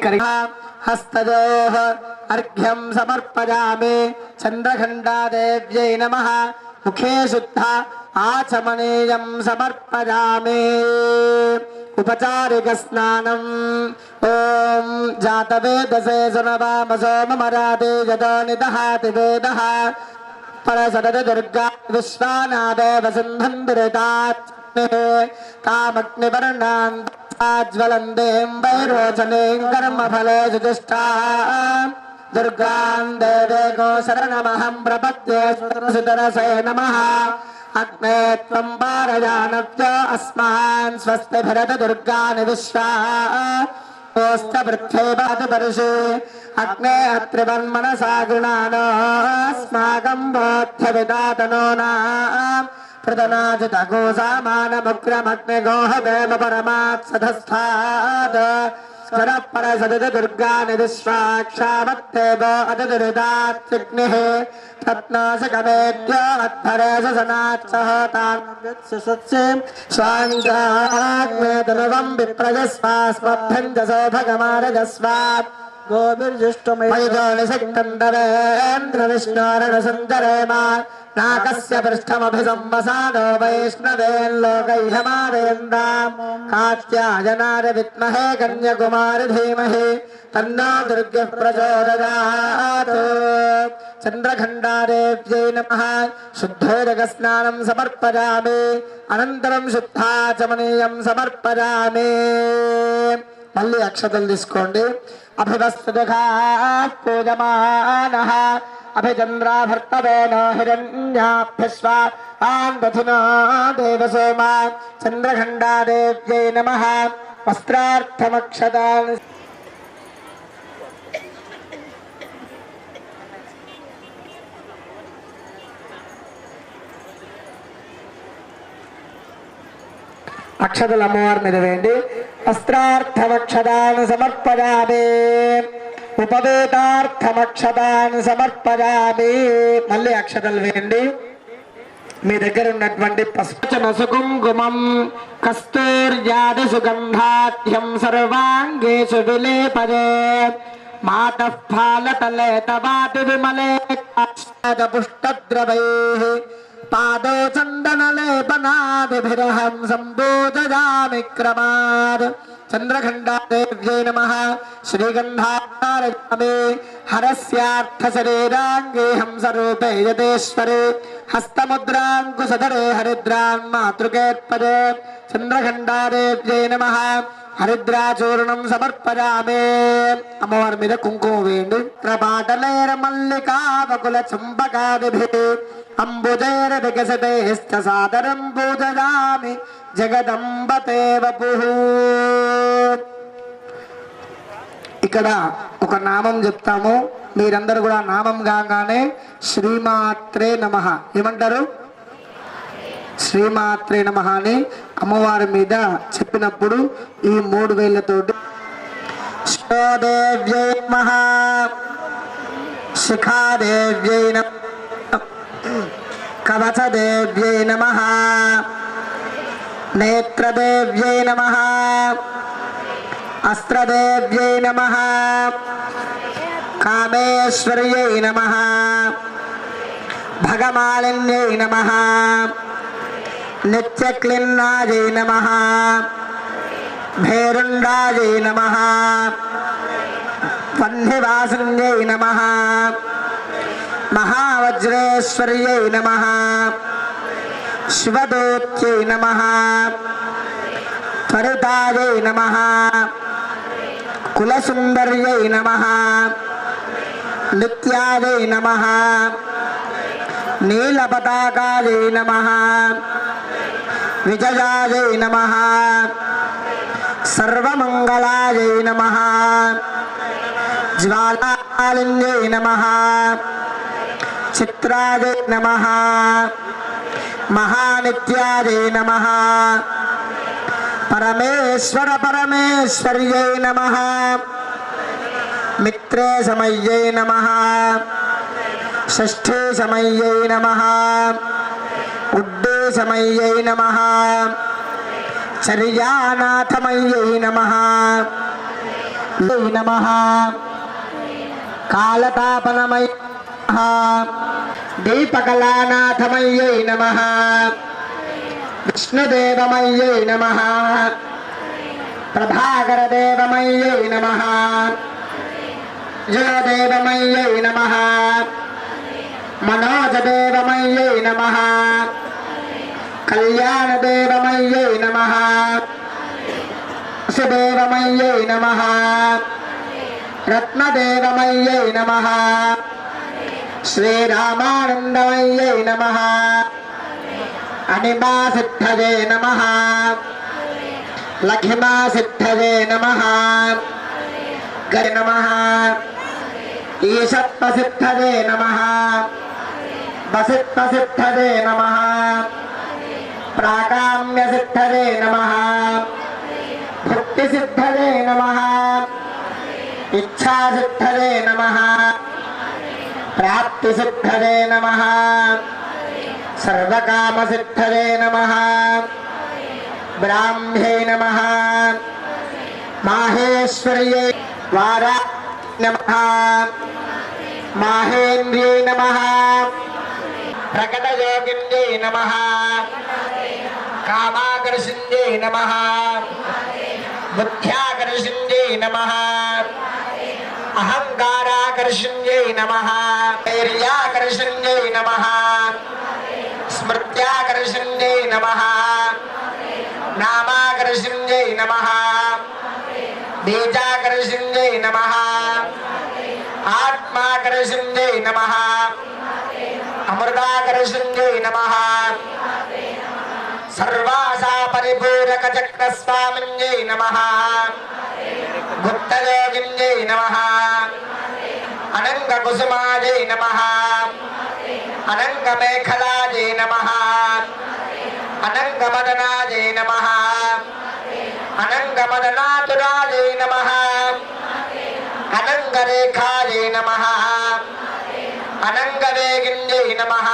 హస్తదోః అర్ఘ్యం సమర్పయామి. చంద్రఖండాదేవ్యై నమః. ముఖే శుద్ధ ఆచమనీయం సమర్పయామి. ఉపచారిక స్నానం. ఓం జాతవేదసే సునవామ సోమమరాతే యదో నిదహాతి వేదః పరసదద దుర్గా విశ్వానాదేవ సింధం దురితాత్ తామగ్నివర్ణాన్ జ్వలందేం వైరోచనేం కర్మఫలే సుతిష్ఠా దుర్గాం దేవేగో శరణమహం ప్రపద్యే సుతరసే నమః. అగ్నే త్వం పారయానవ్య అస్మాన్ స్వస్తి భరత దుర్గాని విశ్వా పృథ్వీపరుషే. అగ్నే అత్రివన్మనసా గృణానో అస్మాకం బోధ్య విదాతనో ప్రదనాజిత గోసామానముగ్రమగ్నిగోహదేవ పరమాత్సధస్థాత్ స్వరపరసదిత దుర్గాని విశ్వాక్షామత్తేవో అతిదురిదాత్రిగ్నిః రత్నాశకమేద్య అధ్వరే సనాత్సహతాన్యత్సత్సేం స్వాంగాగ్నేతనువం విప్రజస్వాస్మభ్యంజసో భగమారజస్వాత్ గోభిర్జుష్టమయజోనిషక్కందరేంద్ర విష్ణోరణ సంచరేమ నాకస్య పృష్ఠమభిసంవసానో వైష్ణవేల్లోకైహమారేంద్రాం కాత్యాయనాయ విద్మహే కన్యకుమారి ధీమహి తన్నో దుర్గః ప్రచోదయాత్. చంద్రఖండాదేవ్యై నమః. శుద్ధోదక స్నానం సమర్పయామి. అనంతరం శుద్ధాచమనీయం సమర్పయామి. మళ్ళీ అక్షతలు తీసుకోండి. అభివస్తుగా పూజమానః అభిచంద్రాభర్తవేనో హిరణ్యాభ్యస్వా ఆందధినో దేవసోమా. చంద్రఖండాదేవ్యై నమః. వస్త్రార్థమక్షతాని అక్షతలు అమ్మవారి మీద వేయండి. వస్త్రార్థమక్షతాన్ని సమర్పయామి. ఉపవేతార్థమక్షతాన్ని సమర్పయామి. మళ్ళీ అక్షతలు వేయండి. మీ దగ్గర ఉన్నటువంటి పసుపు కుంకుమం కస్తూర్యాది సుగంధాఢ్యం సర్వాంగేషు విలేపదే. మాతః ఫాలతలే తవాతి విమలే పుష్టద్రవైః పాదో చందనలేపనాదిభిరహం సంబోధయామి క్రమాద్. చంద్రఖండాదేవ్యై నమః. శ్రీగంధారయామి. హరస్యార్థ శరీరాంగేహం స్వరూపే యతేశ్వరే హస్తముద్రాంకుశధరే హరిద్రాన్ మాతృకేత్పదే. చంద్రఖండాదేవ్యై నమః. హరిద్రాచూర్ణం సమర్పయామి. అమ్మవారి మీద కుంకుమ వేయండి. త్రపాటలేర మల్లికా వకుల చుంబకాదిభిః అంబుజైర వికసితైశ్చ సాదరం పూజయామి జగదంబతే వపుః. ఇక్కడ ఒక నామం చెప్తాము. మీరందరూ కూడా నామం కాగానే శ్రీమాత్రే నమః ఏమంటారు? శ్రీమాత్రే నమః అని అమ్మవారి మీద చెప్పినప్పుడు ఈ 3 వేళ్లతోటి శిఖాదేవ్యై నమః. శిఖాదేవ్యై నమః. కవచదేవ్యై నమః. నేత్రదేవ్యై నమః. అస్త్రదేవ్యై నమః. కామేశ్వర్యై నమః. భగమాలిన్యై నమః. నిత్యక్లిన్నాయై నమః. భేరుండాయై నమః. వన్నివాసిన్యై నమః. మహావజ్రేశ్వర్యై నమః. శివదూత్యై నమః. త్వరితాయై నమః. కులసుందర్యై నమః. నిత్యాయై నమః. నీలపతాకాయై నమః. విజయాయై నమః. సర్వమంగళాయై నమః. జ్వాలాలిన్యై నమః. చిత్రాయై నమః. महानित्यायै नमः परमेश्वर परमेश्वर्यै नमः मित्रे समयै नमः षष्ठे समयै नमः उड्डे समयै नमः चर्यानाथमयै नमः नमः कालतापनमय दीपकलानाथमयै नमः विष्णुदेवमयै नमः प्रभाकरदेवमयै नमः जयदेवमयै नमः मनोजदेवमयै नमः कल्याणदेवमयै नमः सुदेवमयै नमः रत्नदेवमयै नमः श्रीरामानन्दमयै नमः अनिमासिद्धये नमः लघिमासिद्धये नमः गय नमः ईशत्वसिद्धये नमः वसित्वसिद्धये नमः प्राकाम्यसिद्धये नमः भुक्तिसिद्धये नमः इच्छासिद्धये नमः प्राप्तिसिद्धये नमः सर्वकामसिद्धये नमः ब्राह्म्ये नमः माहेश्वर्यै वारा नमः माहेन्द्र्यै नमः प्रकटयोगिन्यै नमः कामाकर्षिण्यै नमः बुद्ध्याकर्षिण्यै नमः अहंकाराकर्षिण्यै नमः धैर्याकर्षिण्यै नमः स्मृत्याकर्षिण्यै नमः नामाकर्षिण्यै नमः बीजाकर्षिण्यै नमः आत्माकर्षिण्यै नमः अमृताकर्षिण्यै नमः सर्वासा परिपूरकचक्रस्वामिन्यै नमः गुप्तयोगिन्यै नमः अनङ्गकुसुमायै नमः अनङ्गमेखलायै नमः अनङ्गमदनायै नमः अनङ्गमदनातुरायै नमः अनङ्गरेखायै नमः अनङ्गवेगिन्यै नमः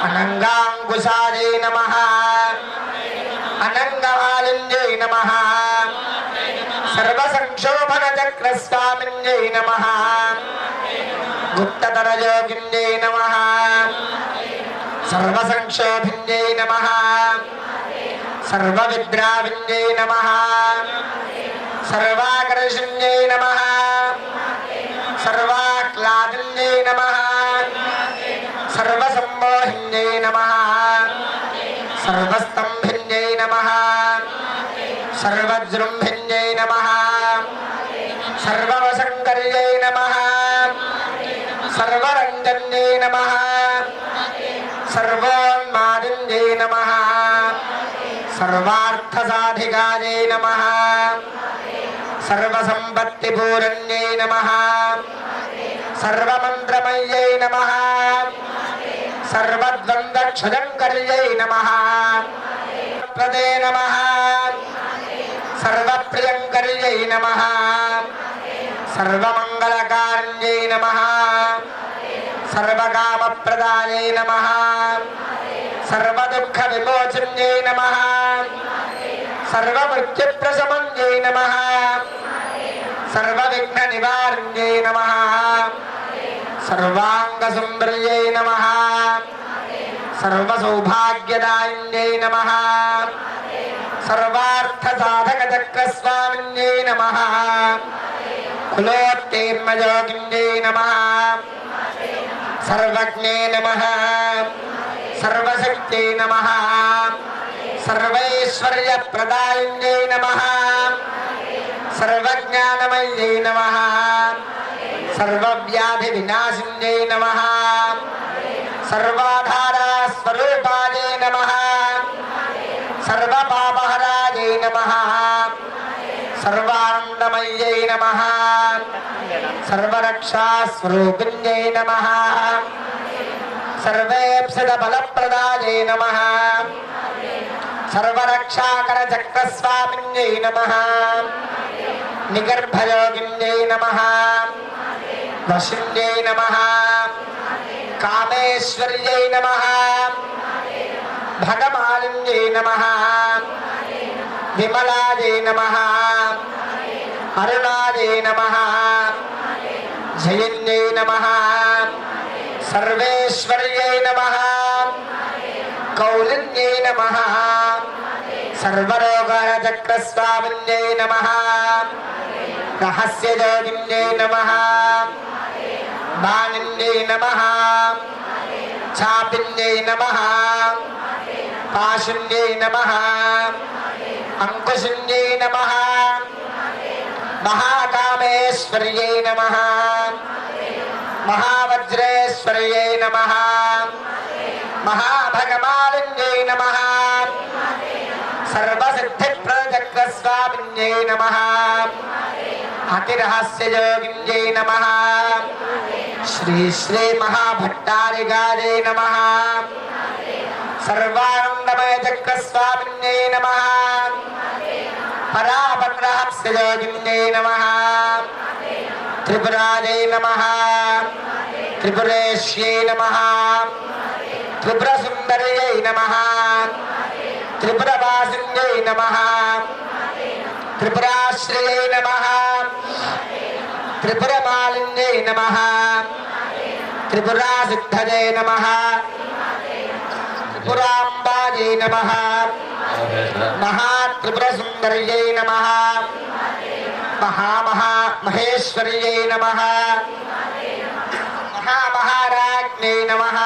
अनङ्गाङ्कुशायै नमः अनङ्गमालिन्यै नमः सर्वसंक्षोभनचक्रस्वामिन्यै नमः गुप्ततरयोगिन्यै नमः सर्वसंक्षोभिन्यै नमः सर्वविद्राविन्यै नमः सर्वाकर्षिण्यै नमः सर्वाह्लादिन्यै नमः सर्वसम्मोहिन्यै नमः सर्वस्तम्भिन्यै नमः सर्वजृम्भिन्यै नमः सर्ववशङ्कर्यै नमः सर्वरञ्जन्यै नमः सर्वोन्मादिन्यै नमः सर्वार्थसाधिकायै नमः सर्वसम्पत्तिपूरण्यै नमः सर्वमन्त्रमय्यै नमः सर्वद्वन्द्वक्षजङ्कर्यै नमः प्रदे नमः सर्वप्रियङ्कर्यै नमः सर्वमङ्गलकार्यै नमः सर्वकामप्रदायै नमः सर्वदुःखविमोचन्यै नमः सर्वमृत्युप्रशमन्यै नमः सर्वविघ्ननिवारण्यै नमः सर्वाङ्गसुन्दर्यै नमः सर्वसौभाग्यदायिन्यै नमः सर्वार्थसाधकचक्रस्वामिन्यै नमः कुलोत्तीर्णयोगिन्यै नमः सर्वज्ञे नमः सर्वशक्त्यै नमः सर्वैश्वर्यप्रदायिन्यै नमः सर्वज्ञानमय्यै नमः सर्वव्याधिविनाशिन्यै नमः सर्वाधारास्वरूपायै नमः सर्वपापहरायै नमः सर्वानन्दमय्यै नमः सर्वरक्षास्वरूपिण्यै नमः सर्वेप्सित बलप्रदायै नमः सर्वरक्षाकर चक्रस्वामिन्यै नमः निगर्भयोगिन्यै नमः वशिन्यै नमः कामेश्वर्यै नमः भगमालिन्यै नमः विमलायै नमः अरुणायै नमः जयन्यै नमः सर्वेश्वर्यै नमः कौलिन्यै नमः सर्वरोगचक्रस्वामिन्यै नमः रहस्ययोगिन्यै नमः बालिन्यै नमः चापिन्यै नमः पाशुन्यै नमः अंकुशिन्यै नमः महाकामेश्वर्यै नमः महावज्रेश्वर्यै नमः महाभगमालिन्यै नमः सर्वसिद्धिप्रचक्रस्वामिन्यै नमः अतिरहस्ययोगिन्यै नमः श्री श्री महाभट्टारिकायै नमः सर्वानन्दमय चक्रस्वामिन्यै नमः परापत्रहस्ययोगिन्यै नमः त्रिपुरायै नमः त्रिपुरेश्यै नमः त्रिपुरसुन्दर्यै नमः त्रिपुरवासिन्यै नमः त्रिपुराश्रयै नमः त्रिपुरमालिन्यै नमः त्रिपुरासिद्धये नमः त्रिपुराम्बायै नमः महात्रिपुरसुन्दर्यै नमः महेश्वर्यै नमः महामहाराज्ञै नमः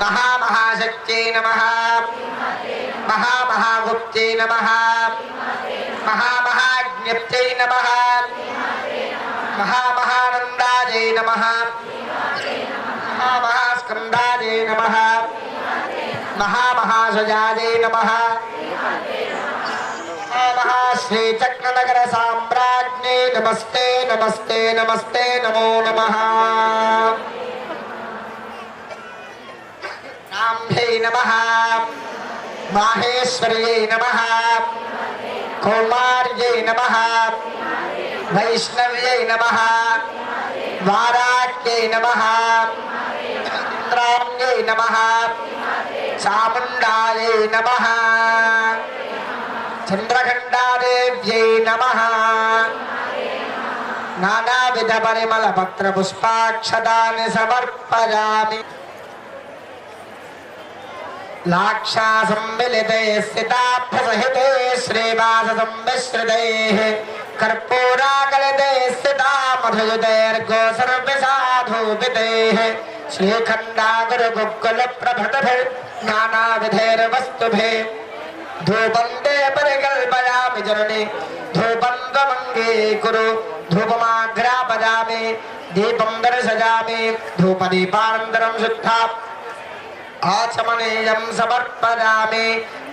महामहाशक्त्यै नमः महामहागुप्त्यै नमः महामहाज्ञप्त्यै नमः महामहानन्दायै नमः महामहास्कन्दायै नमः महामहासुजायै नमः महाश्रीचक्रनगर साम्राज्ञे नमस्ते नमस्ते नमस्ते नमो नमः राम्यै नमः माहेश्वर्यै नमः कौमार्यै नमः वैष्णव्यै नमः वाराह्यै नमः इंद्राण्यै नमः चामुण्डायै नमः चंद्रघंटादेव्यै नमः नानाविध परिमल पत्र पुष्पाक्षतानि समर्पयामि लाक्षा सम्मिलिते स्थिताभ्यसहिते श्रीवास सम्मिश्रितैः कर्पूराकलिते स्थिता मधुयुतेर्गो सर्वसाधूपितैः श्रीखण्डागुरुगुक्कुलप्रभृतिभिः नानाविधैर्वस्तुभिः धूपं ते परिकल्पयामि जननि धूपं त्वमङ्गीकुरु धूपमाघ्रापयामि दीपं दर्शयामि धूपदीपानन्तरं शुद्धा आचमनीयं समर्पयामि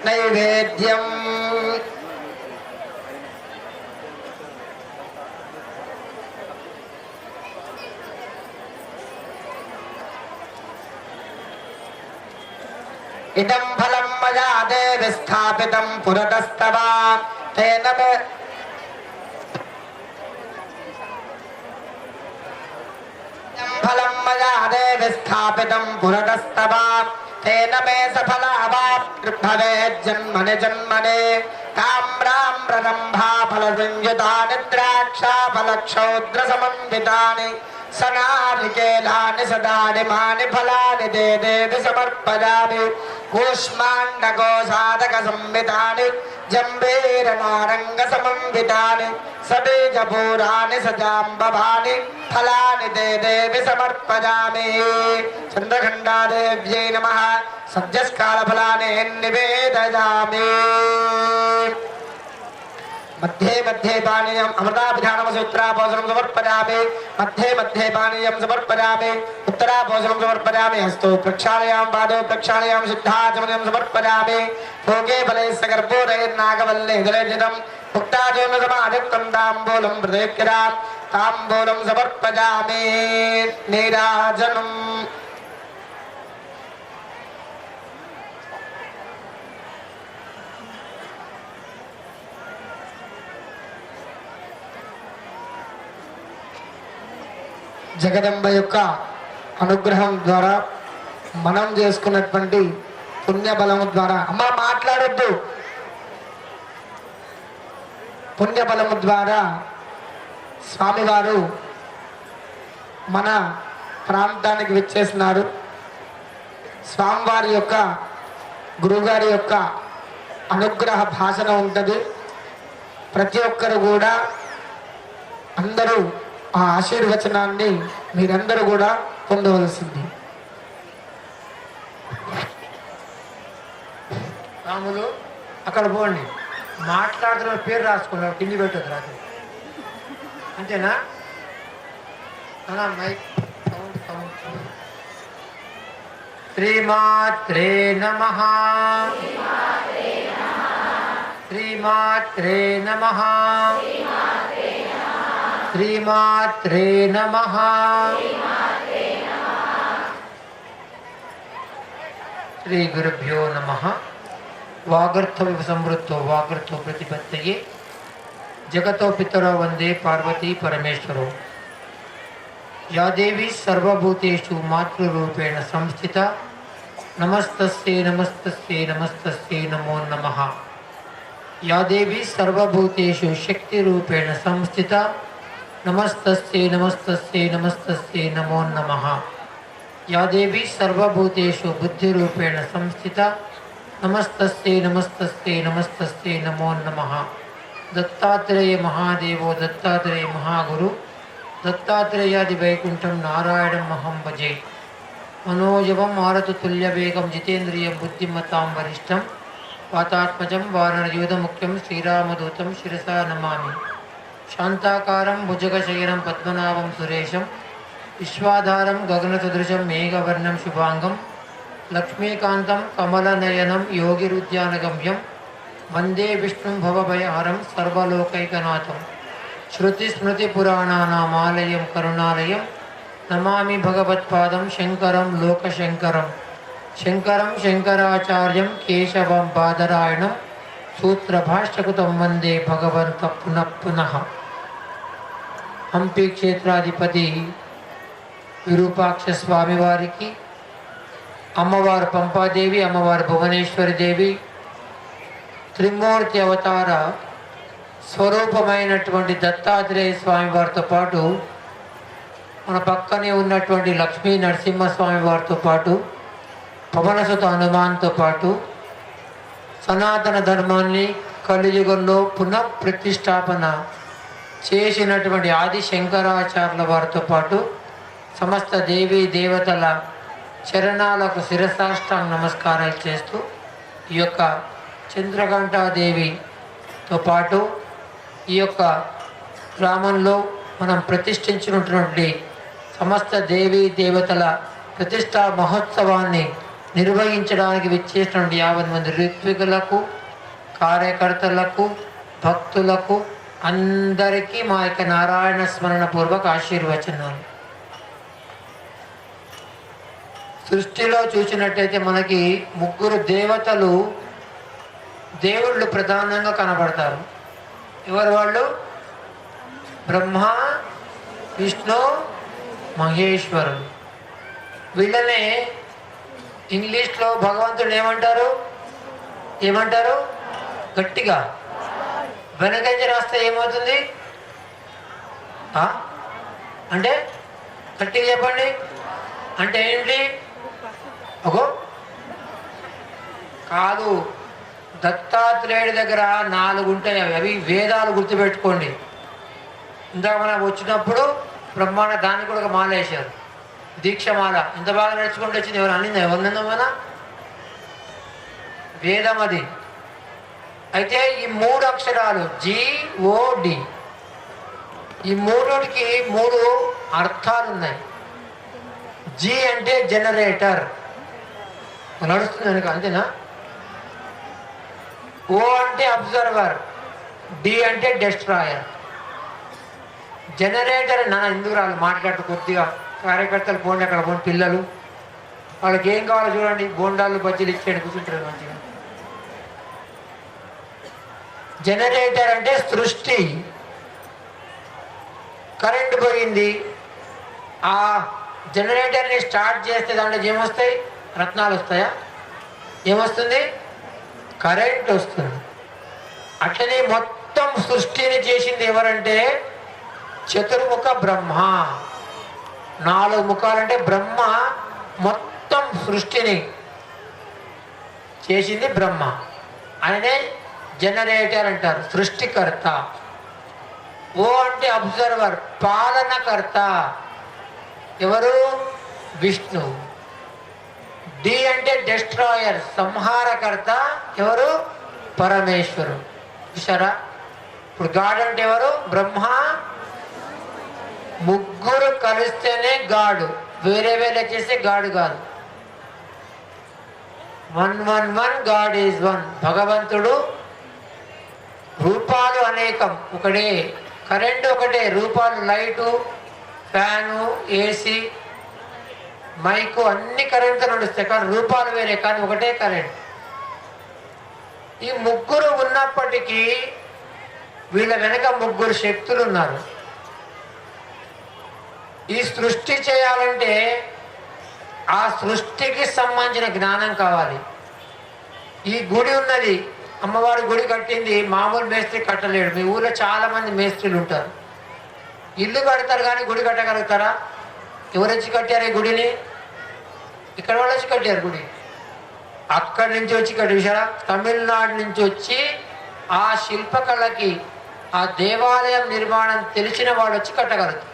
नैवेद्यम् इदं फलं मया देवि स्थापितं पुरतस्तव तेन मे फलं मया देवि स्थापितं पुरतस्तव तेन मे सफलावाप्तिर्भवेज्जन्मनि जन्मने ताम्रां रम्भा फलसंयुतानि द्राक्षा फलक्षौद्रसमन्वितानि सनारिकेलानि सदानिमानि फलानि ते देवि समर्पयामि कूष्माण्डकोसादकसंवितानि जम्बीरनारङ्गसमन्वितानि सबीजपूराणि सजाम्बभानि फलानि ते देवि समर्पयामि चन्द्रघण्टादेव्यै नमः सद्यस्कालफलानि निवेदयामि मध्ये मध्ये पानीयम् अमृताभिधानमसूत्राभोजनं समर्पयामि मध्ये मध्ये पानीयं समर्पयामि उत्तराभोजनं समर्पयामि हस्तौ प्रक्षालयामि पादौ प्रक्षालयामि शुद्धाचमनीयं समर्पयामि भोगे फले सकर्पूरैर्नागवल्ले दलेजितं भुक्ताचूर्णसमायुक्तं ताम्बूलं प्रदेक्यतां ताम्बूलं समर्पयामि नीराजनम् జగదంబ యొక్క అనుగ్రహం ద్వారా మనం చేసుకున్నటువంటి పుణ్యబలము ద్వారా, అమ్మ మాట్లాడొద్దు, పుణ్యబలము ద్వారా స్వామివారు మన ప్రాంతానికి విచ్చేసినారు. స్వామివారి యొక్క గురువుగారి యొక్క అనుగ్రహ భాషణ ఉంటుంది. ప్రతి ఒక్కరు కూడా అందరూ ఆ ఆశీర్వచనాన్ని మీరందరూ కూడా పొందవలసింది. రాములు అక్కడ పోండి, మాట్లాడుతున్న పేరు రాసుకున్నారు, కింది పెట్టదు రాదు, అంతేనా? Mike sound sound. శ్రీమాత్రే నమః, శ్రీమాత్రే నమః, శ్రీమాత్రే నమః. శ్రీ గురుభ్యో నమః. వాగర్థవివ సంవృత్తో వాగర్థో ప్రతిపత్తయే జగతో పితరో వందే పార్వతీ పరమేశ్వరో. యా దేవి సర్వభూతేషు మాతృరూపేణ సంస్థిత నమస్తస్యై నమస్తస్యై నమస్తస్యై నమో నమః. యా దేవి సర్వభూతేషు శక్తిరూపేణ సంస్థిత నమస్తస్యై నమస్తస్యై నమస్తస్యై నమో నమః. యా దేవి సర్వభూతేషు బుద్ధిరూపేణ సంస్థిత నమస్తస్యై నమస్తస్యై నమస్తస్యై నమో నమః. దత్తాత్రేయ మహాదేవో దత్తాత్రేయ మహాగురు దత్తాత్రేయాది వైకుంఠం నారాయణం మహం భజే. మనోజవం మారుతుల్యవేగం జితేంద్రియం బుద్ధిమతాం వరిష్టం వాతాత్మజం వానరయూధముఖ్యం శ్రీరామదూతం శిరసా నమామి. శాంతాకారం భుజగశయనం పద్మనాభం సురేశం విశ్వాధారం గగనసదృశం మేఘవర్ణం శుభాంగం లక్ష్మీకాంతం కమలనయనం యోగిరుద్యానగమ్యం వందే విష్ణుం భవభయహరం సర్వలోకైకనాథం. శృతిస్మృతిపురాణానామాలయం కరుణాలయం నమామి భగవత్పాదం శంకరం లోకశంకరం. శంకరం శంకరాచార్యం కేశవం బాదరాయణం సూత్రభాష్యకృతం వందే భగవంత పునః పునః. హంపి క్షేత్రాధిపతి విరూపాక్ష స్వామివారికి, అమ్మవారు పంపాదేవి, అమ్మవారు భువనేశ్వరి దేవి, త్రిమూర్తి అవతార స్వరూపమైనటువంటి దత్తాత్రేయ స్వామి వారితో పాటు మన పక్కనే ఉన్నటువంటి లక్ష్మీ నరసింహస్వామి వారితో పాటు పవనసుత హనుమాన్తో పాటు సనాతన ధర్మాన్ని కలియుగంలో పునః ప్రతిష్టాపన చేసినటువంటి ఆది శంకరాచార్యుల వారితో పాటు సమస్త దేవీ దేవతల చరణాలకు శిరసాష్టాంగ నమస్కారాలు చేస్తూ ఈ యొక్క చంద్రఘంటాదేవితో పాటు ఈ యొక్క గ్రామంలో మనం ప్రతిష్ఠించినటువంటి సమస్త దేవీ దేవతల ప్రతిష్టా మహోత్సవాన్ని నిర్వహించడానికి విచ్చేసినటువంటి 50 మంది ఋత్వికులకు, కార్యకర్తలకు, భక్తులకు అందరికీ మా యొక్క నారాయణ స్మరణ పూర్వక ఆశీర్వచనాలు. సృష్టిలో చూసినట్టయితే మనకి 3 దేవతలు, దేవుళ్ళు ప్రధానంగా కనబడతారు. ఎవరు వాళ్ళు? బ్రహ్మ, విష్ణు, మహేశ్వరుడు. వీళ్ళనే ఇంగ్లీష్లో భగవంతుడు ఏమంటారు? గట్టిగా వెనకంజ రాస్తే ఏమవుతుంది అంటే? గట్టిగా చెప్పండి. అంటే ఏంటి? కాదు, దత్తాత్రేయుడి దగ్గర 4 ఉంటాయి. అవి వేదాలు గుర్తుపెట్టుకోండి. ఇందాక మనం వచ్చినప్పుడు బ్రహ్మాండ దాన్ని కూడా ఒక మాల వేశారు, దీక్షమాల. ఎంత బాగా నడుచుకుంటూ వచ్చింది. ఎవరు అనిందా? ఎవరినన్నా మన వేదం అది. అయితే ఈ 3 అక్షరాలు GOD, ఈ 3కి 3 అర్థాలు ఉన్నాయి. G అంటే జనరేటర్, నడుస్తుంది కనుక, అంతేనా? O అంటే అబ్జర్వర్, D అంటే డెస్ట్రాయర్. జనరేటర్ ఎందుకు రాళ్ళు మాట్లాడుతూ కొద్దిగా కార్యకర్తలు పోండి, అక్కడ పోండి, పిల్లలు వాళ్ళకి ఏం కావాలో చూడండి, బోండాలు బజ్జీలు ఇచ్చేయండి, కూర్చుంటారు మంచిగా. జనరేటర్ అంటే సృష్టి. కరెంటు పోయింది, ఆ జనరేటర్ని స్టార్ట్ చేస్తే దాంట్లో ఏమొస్తాయి? రత్నాలు వస్తాయా? ఏమొస్తుంది? కరెంట్ వస్తుంది. అట్లనే మొత్తం సృష్టిని చేసింది ఎవరంటే చతుర్ముఖ బ్రహ్మ. 4 ముఖాలంటే బ్రహ్మ మొత్తం సృష్టిని చేసింది బ్రహ్మ. ఆయనే జనరేటర్ అంటారు, సృష్టికర్త. ఓ అంటే అబ్జర్వర్, పాలనకర్త. ఎవరు? విష్ణు. డి అంటే డెస్ట్రాయర్, సంహారకర్త. ఎవరు? పరమేశ్వరు. చూసారా? ఇప్పుడు గాడ్ అంటే ఎవరు? బ్రహ్మ. ముగ్గురు కలిస్తేనే గాడు, వేరే వేరే చేస్తే గాడు కాదు. 1 1 1 గాడ్ ఈజ్ 1. భగవంతుడు రూపాలు అనేకం, ఒకటే. కరెంటు ఒకటే, రూపాలు లైటు, ఫ్యాను, ఏసీ, మైకు అన్ని కరెంటుతో నడుస్తాయి, కానీ రూపాలు వేరే, కానీ ఒకటే కరెంట్. ఈ ముగ్గురు ఉన్నప్పటికీ వీళ్ళ వెనక ముగ్గురు శక్తులు ఉన్నారు. ఈ సృష్టి చేయాలంటే ఆ సృష్టికి సంబంధించిన జ్ఞానం కావాలి. ఈ గుడి ఉన్నది, అమ్మవారి గుడి కట్టింది, మామూలు మేస్త్రి కట్టలేడు. మీ ఊళ్ళో చాలా మంది మేస్త్రీలు ఉంటారు. ఇల్లు కడతారు కానీ గుడి కట్టగలుగుతారా? ఎవరు వచ్చి కట్టారు ఈ గుడిని? ఇక్కడ వాళ్ళు వచ్చి కట్టారు గుడి. అక్కడి నుంచి వచ్చి కట్టారా? తమిళనాడు నుంచి వచ్చి ఆ శిల్పకళకి, ఆ దేవాలయం నిర్మాణం తెలిసిన వాళ్ళు వచ్చి కట్టగలుగుతారు.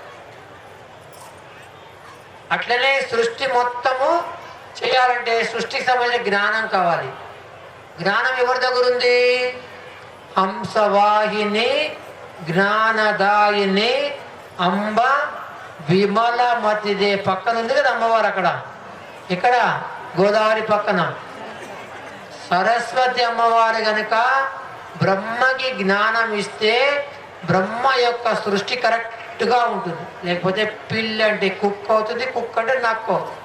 అట్లనే సృష్టి మొత్తము చేయాలంటే సృష్టికి సంబంధించిన జ్ఞానం కావాలి. జ్ఞానం ఎవరి దగ్గర ఉంది? హంసవాహిని జ్ఞానదాయిని అంబ విమలమతిదే. పక్కన ఉంది కదా అమ్మవారు. అక్కడ ఇక్కడ గోదావరి పక్కన సరస్వతి అమ్మవారు గనుక బ్రహ్మకి జ్ఞానం ఇస్తే బ్రహ్మ యొక్క సృష్టి కరెక్ట్గా ఉంటుంది. లేకపోతే పిల్లి అంటే కుక్క అవుతుంది, కుక్క అంటే నక్క అవుతుంది.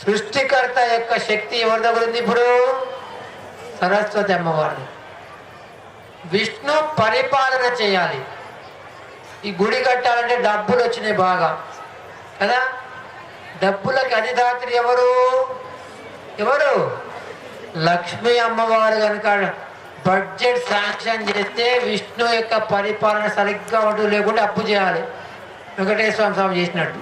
సృష్టికర్త యొక్క శక్తి ఎవరి దగ్గర ఉంది? ఇప్పుడు సరస్వతి అమ్మవారు. విష్ణు పరిపాలన చేయాలి. ఈ గుడి కట్టాలంటే డబ్బులు వచ్చినాయి బాగా కదా. డబ్బులకి అధిదాత్రి ఎవరు? ఎవరు? లక్ష్మీ అమ్మవారు కనుక బడ్జెట్ శాంక్షన్ చేస్తే విష్ణు యొక్క పరిపాలన సరిగ్గా ఉంటుంది, లేకుంటే అప్పు చేయాలి. వెంకటేశ్వర స్వామి చేసినట్టు.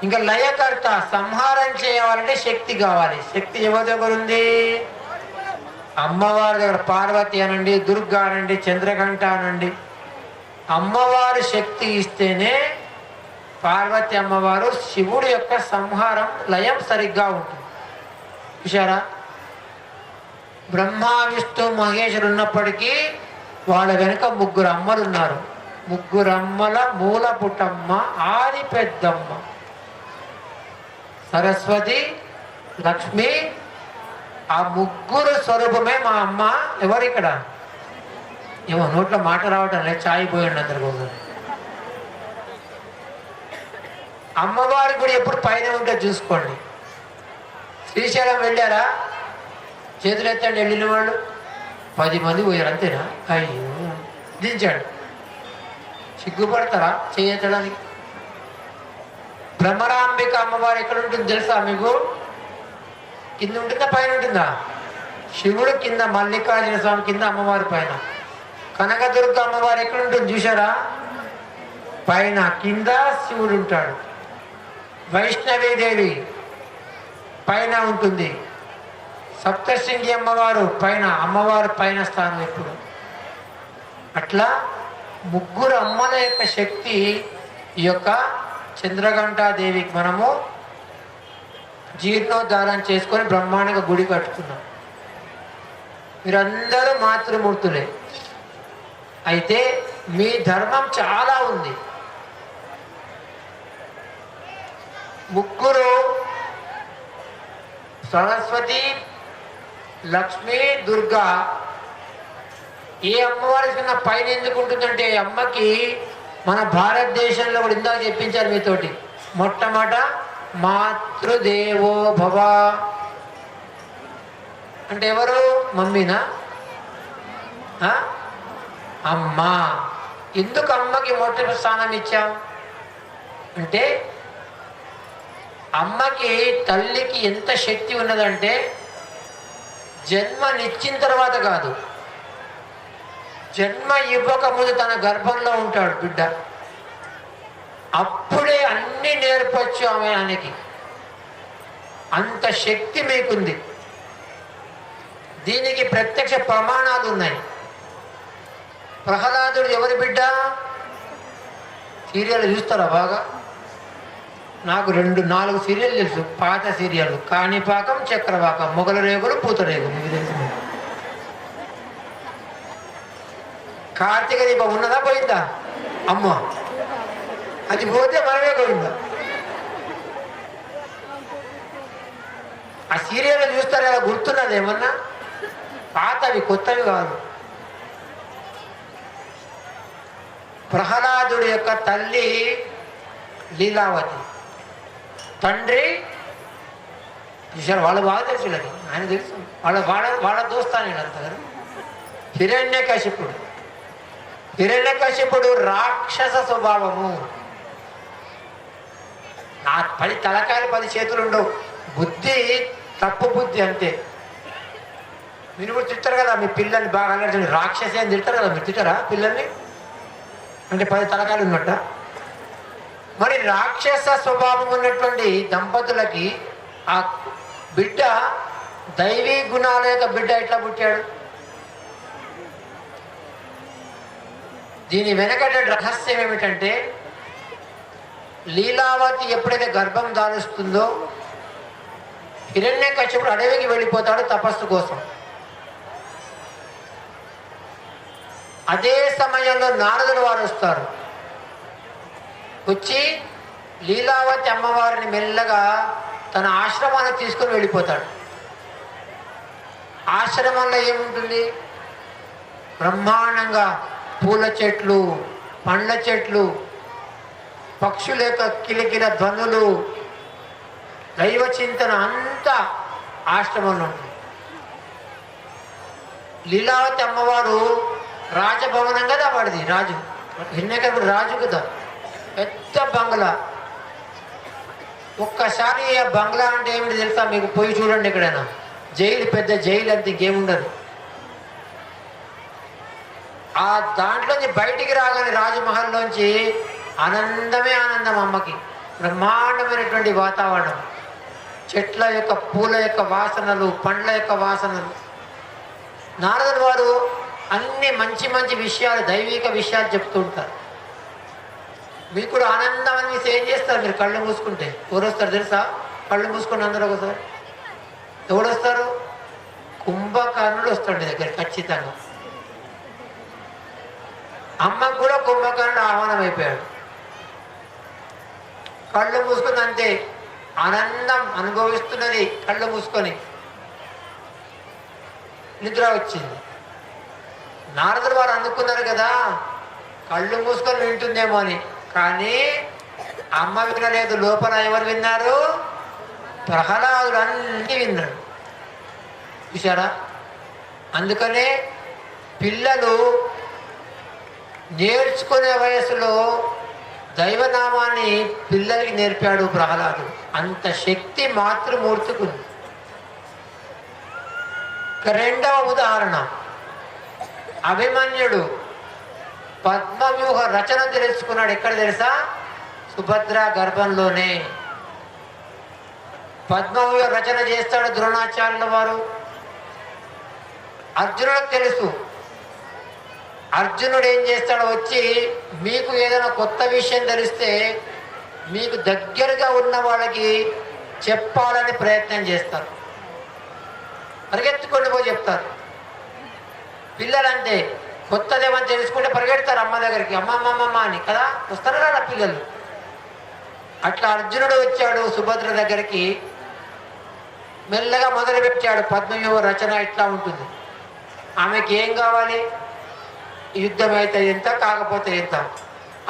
ఇంకా లయకర్త, సంహారం చేయాలంటే శక్తి కావాలి. శక్తి ఎవరి దగ్గర ఉంది? అమ్మవారి దగ్గర. పార్వతి అనండి, దుర్గా అనండి, చంద్రఘంట అనండి. అమ్మవారు శక్తి ఇస్తేనే పార్వతి అమ్మవారు శివుడి యొక్క సంహారం లయం సరిగ్గా ఉంటుంది. చూసారా? బ్రహ్మ విష్ణు మహేశ్వరు ఉన్నప్పటికీ వాళ్ళ వెనుక ముగ్గురు అమ్మలు ఉన్నారు. ముగ్గురు అమ్మల మూల పుట్టమ్మ, ఆది పెద్దమ్మ సరస్వతి, లక్ష్మి. ఆ ముగ్గురు స్వరూపమే మా అమ్మ. ఎవరు ఇక్కడ? ఏమో నోట్లో మాట రావటం లేదు, చాయ్ పోయండి అందరి కోసం. అమ్మవారి గుడి ఎప్పుడు పైన ఉంటే చూసుకోండి. శ్రీశైలం వెళ్ళారా? చేతులు ఎత్తండి. వెళ్ళిన వాళ్ళు 10 మంది పోయారు, అంతేనా? అయ్యో, దించాడు. సిగ్గుపడతారా చేయడానికి? భ్రమరాంబిక అమ్మవారు ఎక్కడ ఉంటుంది తెలుసా మీకు? కింద ఉంటుందా పైన ఉంటుందా? శివుడు కింద, మల్లికార్జున స్వామి కింద, అమ్మవారి పైన. కనకదుర్గ అమ్మవారు ఎక్కడ ఉంటుంది చూసారా? పైన. కింద శివుడు ఉంటాడు. వైష్ణవీదేవి పైన ఉంటుంది. సప్తశృంగి అమ్మవారు పైన. అమ్మవారు పైన స్థానం ఎప్పుడు. అట్లా ముగ్గురు అమ్మల యొక్క శక్తి ఈ యొక్క చంద్రఘంటాదేవికి మనము జీర్ణోద్ధారం చేసుకొని బ్రహ్మాండంగా గుడి కట్టుకున్నాం. మీరందరూ మాతృమూర్తులే. అయితే మీ ధర్మం చాలా ఉంది. ముగ్గురు సరస్వతి, లక్ష్మి, దుర్గా. ఏ అమ్మవారి కన్నా పైన ఎందుకు ఉంటుందంటే అమ్మకి మన భారతదేశంలో కూడా ఇందాక చెప్పించారు మీతోటి. మొట్టమొదట మాతృదేవో భవ అంటే ఎవరు? మమ్మీనా? అమ్మ. ఎందుకు అమ్మకి మొదటి స్థానం ఇచ్చాం అంటే అమ్మకి తల్లికి ఎంత శక్తి ఉన్నదంటే జన్మనిచ్చిన తర్వాత కాదు, జన్మ ఇవ్వకముందు తన గర్భంలో ఉంటాడు బిడ్డ, అప్పుడే అన్ని నేర్పచ్చు ఆమె. ఆయనకి అంత శక్తి మీకుంది. దీనికి ప్రత్యక్ష ప్రమాణాలు ఉన్నాయి. ప్రహ్లాదుడు ఎవరి బిడ్డ? సీరియల్ చూస్తారా బాగా? నాకు 2-4 సీరియల్ తెలుసు, పాత సీరియల్. కాణిపాకం, చక్రవాకం, మొగల రేగులు, పూతరేగులు, మీకు తెలుసు. కార్తీక దీపం ఉన్నదా పోయిందా? అమ్మ అది పోతే మనమే పోయిందా? ఆ సీరియల్ చూస్తారు కదా, గుర్తున్నది ఏమన్నా? పాతవి, కొత్తవి కాదు. ప్రహ్లాదుడి యొక్క తల్లి లీలావతి, తండ్రి చూసారు, వాళ్ళు బాగా తెలుసు, ఆయన తెలుసు, వాళ్ళ దోస్తాను అంత కదా. హిరణ్యకశిపుడు, హిరణ్యకశిపుడు రాక్షస స్వభావము. నా 10 తలకాయలు 10 చేతులు ఉండవు, బుద్ధి తప్పు బుద్ధి అంతే. మీరు కూడా తిట్టారు కదా మీ పిల్లల్ని, బాగా అల్లరి రాక్షసి అని తిడతారు కదా, మీరు తిట్టారా పిల్లల్ని? అంటే 10 తలకాయలు ఉన్నట్ట. మరి రాక్షస స్వభావం ఉన్నటువంటి దంపతులకి ఆ బిడ్డ దైవీ గుణాల యొక్క బిడ్డ ఎట్లా పుట్టాడు? దీని వెనకటి రహస్యం ఏమిటంటే, లీలావతి ఎప్పుడైతే గర్భం దాలుస్తుందో హిరణ్యకశిపుడు అడవికి వెళ్ళిపోతాడు తపస్సు కోసం. అదే సమయంలో నారదులు వారు వస్తారు. వచ్చి లీలావతి అమ్మవారిని మెల్లగా తన ఆశ్రమానికి తీసుకొని వెళ్ళిపోతాడు. ఆశ్రమంలో ఏముంటుంది? బ్రహ్మాండంగా పూల చెట్లు, పండ్ల చెట్లు, పక్షుల యొక్క కిలకిల ధ్వనులు, దైవ చింతన అంతా ఆశ్రమంలో ఉంటుంది. లీలావతి అమ్మవారు రాజభవనం కదా వాడిది, రాజు హిరణ్యకశిపుడు రాజు కదా, పెద్ద బంగ్లా. ఒక్కసారి ఆ బంగ్లా అంటే ఏమిటి తెలుసా మీకు? పోయి చూడండి ఎక్కడైనా. జైలు, పెద్ద జైలు అంత, ఇంకేముండదు. ఆ దాంట్లోంచి బయటికి రాగానే రాజమహల్లోంచి ఆనందమే ఆనందం. అమ్మకి బ్రహ్మాండమైనటువంటి వాతావరణం, చెట్ల యొక్క పూల యొక్క వాసనలు, పండ్ల యొక్క వాసనలు. నారదుడు వారు అన్ని మంచి మంచి విషయాలు, దైవిక విషయాలు చెప్తూ ఉంటారు. మీకు కూడా ఆనందం అనిపిస్తే ఏం చేస్తారు? మీరు కళ్ళు మూసుకుంటే ఎవరు వస్తారు తెలుసా? కళ్ళు మూసుకుని అందరూ ఒకసారి ఎవడు వస్తారు? కుంభకర్ణుడు వస్తాడు మీ దగ్గర ఖచ్చితంగా. అమ్మకు కూడా కుంభకర్ణుడు ఆహ్వానం అయిపోయాడు. కళ్ళు మూసుకుని అంతే ఆనందం అనుభవిస్తున్నది. కళ్ళు మూసుకొని నిద్ర వచ్చింది. నారదుడు వారు అనుకున్నారు కదా కళ్ళు మూసుకొని వింటుందేమో అని, కానీ అమ్మ వినలేదు. లోపల ఎవరు విన్నారు? ప్రహ్లాదుడు అన్నీ విన్నాడు. చూసారా? అందుకనే పిల్లలు నేర్చుకునే వయసులో దైవనామాన్ని పిల్లలకి నేర్పాడు ప్రహ్లాదుడు. అంత శక్తి మాతృమూర్తికి ఉంది. రెండవ ఉదాహరణ, అభిమన్యుడు పద్మవ్యూహ రచన తెలుసుకున్నాడు. ఎక్కడ తెలుసా? సుభద్ర గర్భంలోనే పద్మవ్యూహ రచన చేస్తాడు ద్రోణాచార్యుల వారు. అర్జునుడికి తెలుసు. అర్జునుడు ఏం చేస్తాడో వచ్చి, మీకు ఏదైనా కొత్త విషయం తెలిస్తే మీకు దగ్గరగా ఉన్న వాళ్ళకి చెప్పాలని ప్రయత్నం చేస్తారు. పరిగెత్తుకొని పోయి చెప్తారు. పిల్లలంతే, కొత్తదేమని తెలుసుకుంటే పరిగెడతారు అమ్మ దగ్గరికి, అమ్మ అమ్మమ్మ అని కదా వస్తారు కదా పిల్లలు. అట్లా అర్జునుడు వచ్చాడు సుభద్ర దగ్గరికి. మెల్లగా మొదలుపెట్టాడు పద్మవ్యూహ రచన ఇట్లా ఉంటుంది. ఆమెకి ఏం కావాలి? యుద్ధం అయితే ఎంత, కాకపోతే ఎంత.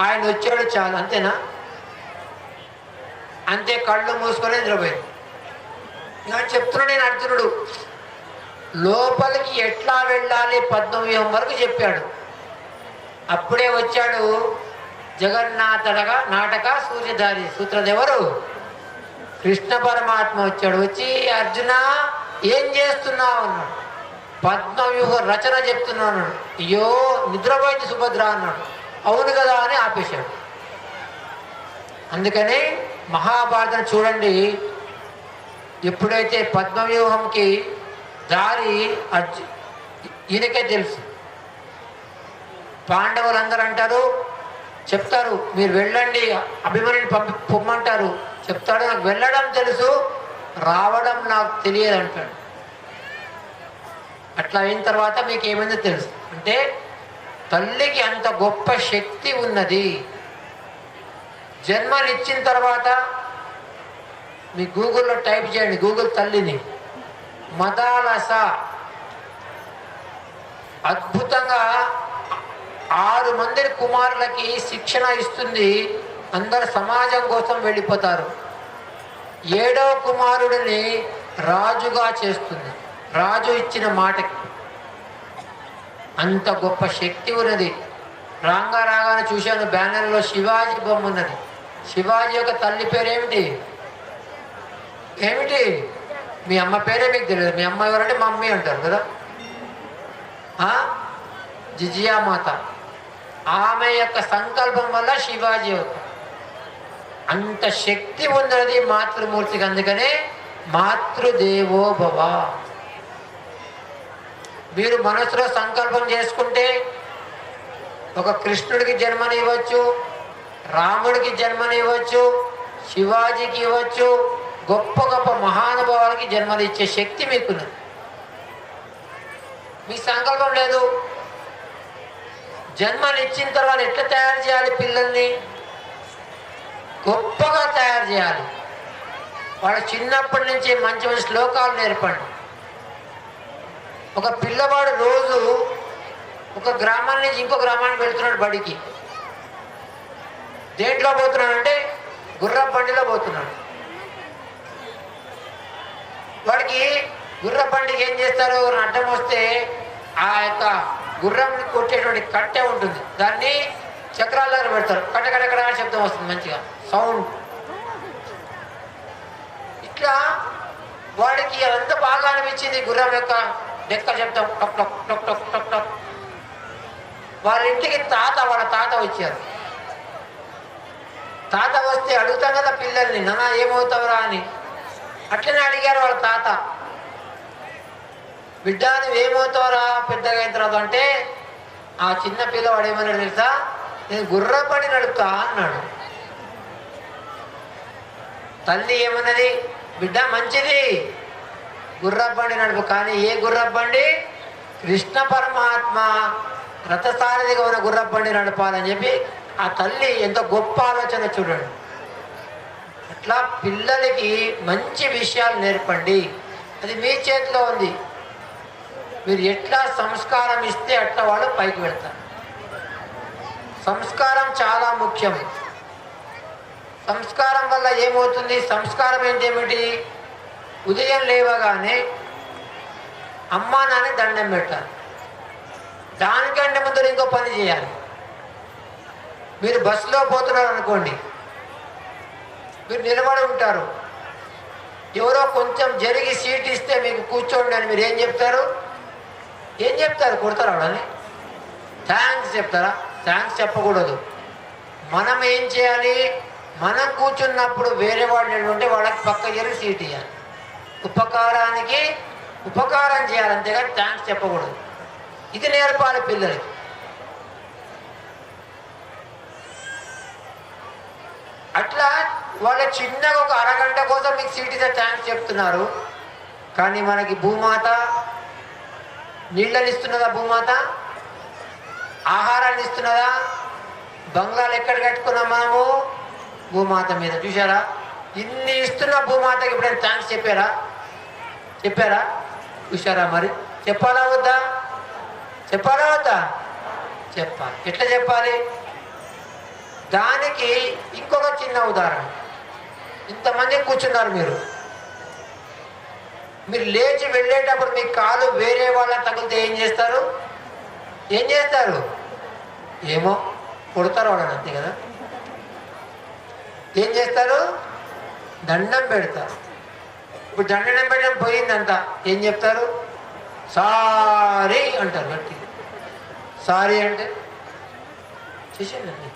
ఆయన వచ్చాడు చాలు, అంతేనా? అంతే, కళ్ళు మూసుకొని నిద్రపోయింది. నేను చెప్తున్నా, నేను అర్జునుడు లోపలికి ఎట్లా వెళ్ళాలి పద్మవ్యూహం వరకు చెప్పాడు. అప్పుడే వచ్చాడు జగన్నాథగా నాటక సూర్యధారి సూత్రధెవరు కృష్ణ పరమాత్మ వచ్చాడు. వచ్చి అర్జున ఏం చేస్తున్నావు అన్నాడు. పద్మవ్యూహ రచన చెప్తున్నావు అన్నాడు. అయ్యో నిద్రపోయింది సుభద్ర అన్నాడు. అవును కదా అని ఆపేశాడు. అందుకని మహాభారతం చూడండి, ఎప్పుడైతే పద్మవ్యూహంకి దారి ఈయనకే తెలుసు. పాండవులందరూ అంటారు, చెప్తారు మీరు వెళ్ళండి, అభిమన్యుని పొమ్మంటారు. చెప్తాడు నాకు వెళ్ళడం తెలుసు, రావడం నాకు తెలియదు అంటాడు. అట్లా అయిన తర్వాత మీకు ఏమైందో తెలుసు అంటే తల్లికి అంత గొప్ప శక్తి ఉన్నది. జన్మనిచ్చిన తర్వాత మీ గూగుల్లో టైప్ చేయండి, గూగుల్ తల్లిని మదాలస. అద్భుతంగా 6 మంది కుమారులకి శిక్షణ ఇస్తుంది. అందరు సమాజం కోసం వెళ్ళిపోతారు. 7వ కుమారుడిని రాజుగా చేస్తుంది. రాజు ఇచ్చిన మాటకి అంత గొప్ప శక్తి ఉన్నది. రాగానే చూశాను బ్యానర్లో శివాజీ బొమ్మ ఉన్నది. శివాజీ యొక్క తల్లి పేరేమిటి? ఏమిటి? మీ అమ్మ పేరే మీకు తెలియదు. మీ అమ్మ ఎవరంటే మమ్మీ అంటారు కదా, జిజియామాత. ఆమె యొక్క సంకల్పం వల్ల శివాజీ అవుతాడు. అంత శక్తి ఉన్నది మాతృమూర్తికి. అందుకనే మాతృదేవో భవ. మీరు మనసులో సంకల్పం చేసుకుంటే ఒక కృష్ణుడికి జన్మనివ్వచ్చు, రాముడికి జన్మనివ్వచ్చు, శివాజీకి ఇవ్వచ్చు, గొప్ప గొప్ప మహానుభావులకి జన్మనిచ్చే శక్తి మీకున్నది. మీ సంకల్పం లేదు. జన్మనిచ్చిన తర్వాత ఎట్లా తయారు చేయాలి? పిల్లల్ని గొప్పగా తయారు చేయాలి. వాళ్ళు చిన్నప్పటి నుంచి మంచి మంచి శ్లోకాలు నేర్పండి. ఒక పిల్లవాడు రోజు ఒక గ్రామం నుంచి ఇంకో గ్రామానికి వెళ్తున్నాడు బడికి. దేంట్లో పోతున్నాడు అంటే గుర్ర బండిలో పోతున్నాడు. వాడికి గుర్ర బండికి ఏం చేస్తారు? అడ్డం వస్తే ఆ యొక్క గుర్రంని కొట్టేటువంటి కట్టె ఉంటుంది, దాన్ని చక్రాల దగ్గర పెడతారు. కట్టకడకడ శబ్దం వస్తుంది, మంచిగా సౌండ్. ఇట్లా వాడికి అంత బాగా అనిపించింది గుర్రం యొక్క డెక్క శబ్దం, టక్ టక్ టక్ టక్ టక్ టక్. వాళ్ళ ఇంటికి వాళ్ళ తాత వచ్చారు. తాత వస్తే అడుగుతాం కదా పిల్లల్ని, నాన్న ఏమవుతావురా అని. అట్లనే అడిగారు వాళ్ళ తాత, బిడ్డ నువ్వేమవుతావురా పెద్దగా అయిన తర్వాత అంటే ఆ చిన్న పిల్లవాడు ఏమన్నాడు తెలుసా? నేను గుర్రబండి నడుపుతా అన్నాడు. తల్లి ఏమన్నది? బిడ్డ మంచిది గుర్రబండి నడుపు, కానీ ఏ గుర్రబండి? కృష్ణ పరమాత్మ రథసారథిగా ఉన్న గుర్రబండి నడపాలని చెప్పి ఆ తల్లి ఎంత గొప్ప ఆలోచన చూడండి. అట్లా పిల్లలకి మంచి విషయాలు నేర్పండి. అది మీ చేతిలో ఉంది. మీరు ఎట్లా సంస్కారం ఇస్తే అట్లా వాళ్ళు పైకి వెళ్తారు. సంస్కారం చాలా ముఖ్యం. సంస్కారం వల్ల ఏమవుతుంది? సంస్కారం ఏంటేమిటి? ఉదయం లేవగానే అమ్మా నాన్న దండం పెట్టాలి. దానికంటే ముందు ఇంకో పని చేయాలి. మీరు బస్సులో పోతున్నారు అనుకోండి, మీరు నిలబడి ఉంటారు. ఎవరో కొంచెం జరిగి సీట్ ఇస్తే మీకు కూర్చోండి అని మీరు ఏం చెప్తారు? ఏం చెప్తారు? కొడతారా వాళ్ళని? థ్యాంక్స్ చెప్తారా? థ్యాంక్స్ చెప్పకూడదు. మనం ఏం చేయాలి? మనం కూర్చున్నప్పుడు వేరే వాళ్ళు ఉంటే వాళ్ళకి పక్క జరిగి సీట్ ఇవ్వాలి. ఉపకారానికి ఉపకారం చేయాలి, అంతేగాని థ్యాంక్స్ చెప్పకూడదు. ఇది నేర్పాలి పిల్లలకి. అట్లా వాళ్ళ చిన్నగా ఒక అరగంట కోసం మీకు సీట్ ఇస్తే థ్యాంక్స్ చెప్తున్నారు. కానీ మనకి భూమాత నీళ్ళని ఇస్తున్నదా? భూమాత ఆహారాన్ని ఇస్తున్నదా? బంగ్లాలు ఎక్కడ కట్టుకున్నాం మనము? భూమాత మీద. చూసారా? ఇన్ని ఇస్తున్న భూమాతకి ఎప్పుడైనా థ్యాంక్స్ చెప్పారా? చెప్పారా? చూసారా? మరి చెప్పాలా వద్దా? చెప్పాలా వద్దా? చెప్పాలి. ఎట్లా చెప్పాలి? దానికి ఇంకొక చిన్న ఉదాహరణ. ఇంతమంది కూర్చున్నారు, మీరు లేచి వెళ్ళేటప్పుడు మీ కాలు వేరే వాళ్ళ తగిలితే ఏం చేస్తారు? ఏం చేస్తారు? ఏమో కొడతారు వాళ్ళని అంతే కదా. ఏం చేస్తారు? దండం పెడతారు. ఇప్పుడు దండం పెట్టడం పోయిందంట, ఏం చెప్తారు? సారీ అంటారు గట్టి. సారీ అంటే చేసేయండి.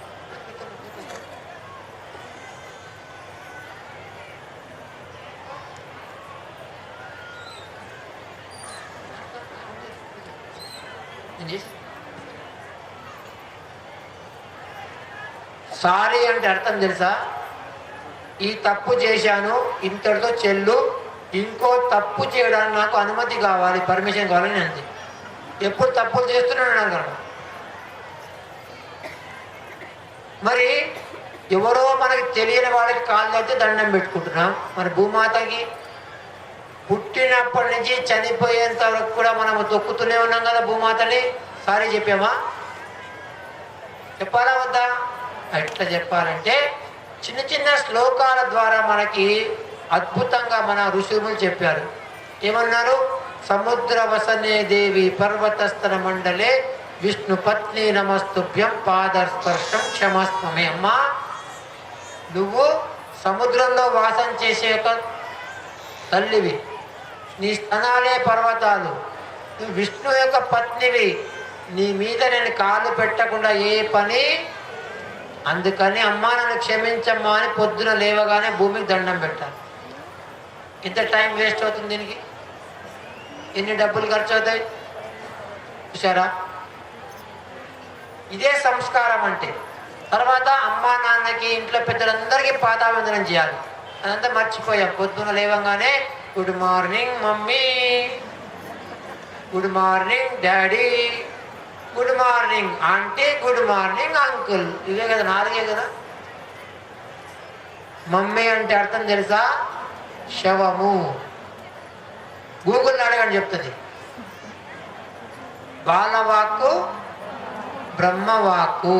సారీ అంటే అర్థం తెలుసా? ఈ తప్పు చేశాను, ఇంతటితో చెల్లు, ఇంకో తప్పు చేయడానికి నాకు అనుమతి కావాలి, పర్మిషన్ కావాలని అంతే. ఎప్పుడు తప్పులు చేస్తున్నాను అన్నాను. మరి ఎవరో మనకి తెలియని వాళ్ళకి కాళ్ళు అయితే దండం పెట్టుకుంటున్నాం. మరి భూమాతకి పుట్టినప్పటి నుంచి చనిపోయేంత వరకు కూడా మనం తొక్కుతూనే ఉన్నాం కదా భూమాతని. సారీ చెప్పామా? చెప్పాలా వద్దా? ఎట్లా చెప్పాలంటే చిన్న చిన్న శ్లోకాల ద్వారా మనకి అద్భుతంగా మన ఋషులు చెప్పారు. ఏమన్నారు? సముద్ర వసనే దేవి పర్వతస్థల మండలే విష్ణు పత్ని నమస్తుభ్యం పాదస్పర్శం క్షమస్వమే. అమ్మా, నువ్వు సముద్రంలో వాసం చేసే ఒక తల్లివి, నీ స్తనాలే పర్వతాలు, నువ్వు విష్ణు యొక్క పత్నివి, నీ మీద నేను కాళ్ళు పెట్టకుండా ఏ పని. అందుకని అమ్మా నన్ను క్షమించమ్మా అని పొద్దున లేవగానే భూమికి దండం పెట్టాలి. ఇంత టైం వేస్ట్ అవుతుంది దీనికి, ఎన్ని డబ్బులు ఖర్చు అవుతాయి చూసారా? ఇదే సంస్కారం అంటే. తర్వాత అమ్మా నాన్నకి, ఇంట్లో పెద్దలందరికీ పాదావందనం చేయాలి. అదంతా మర్చిపోయాం. పొద్దున లేవగానే good morning mummy, good morning daddy, good morning aunty, good morning uncle. ఇవే కదా, 4 కదా. మమ్మీ అంటే అర్థం తెలుసా? శవము. గూగుల్ అడగని చెప్తుంది. బాలవాక్కు బ్రహ్మవాక్కు.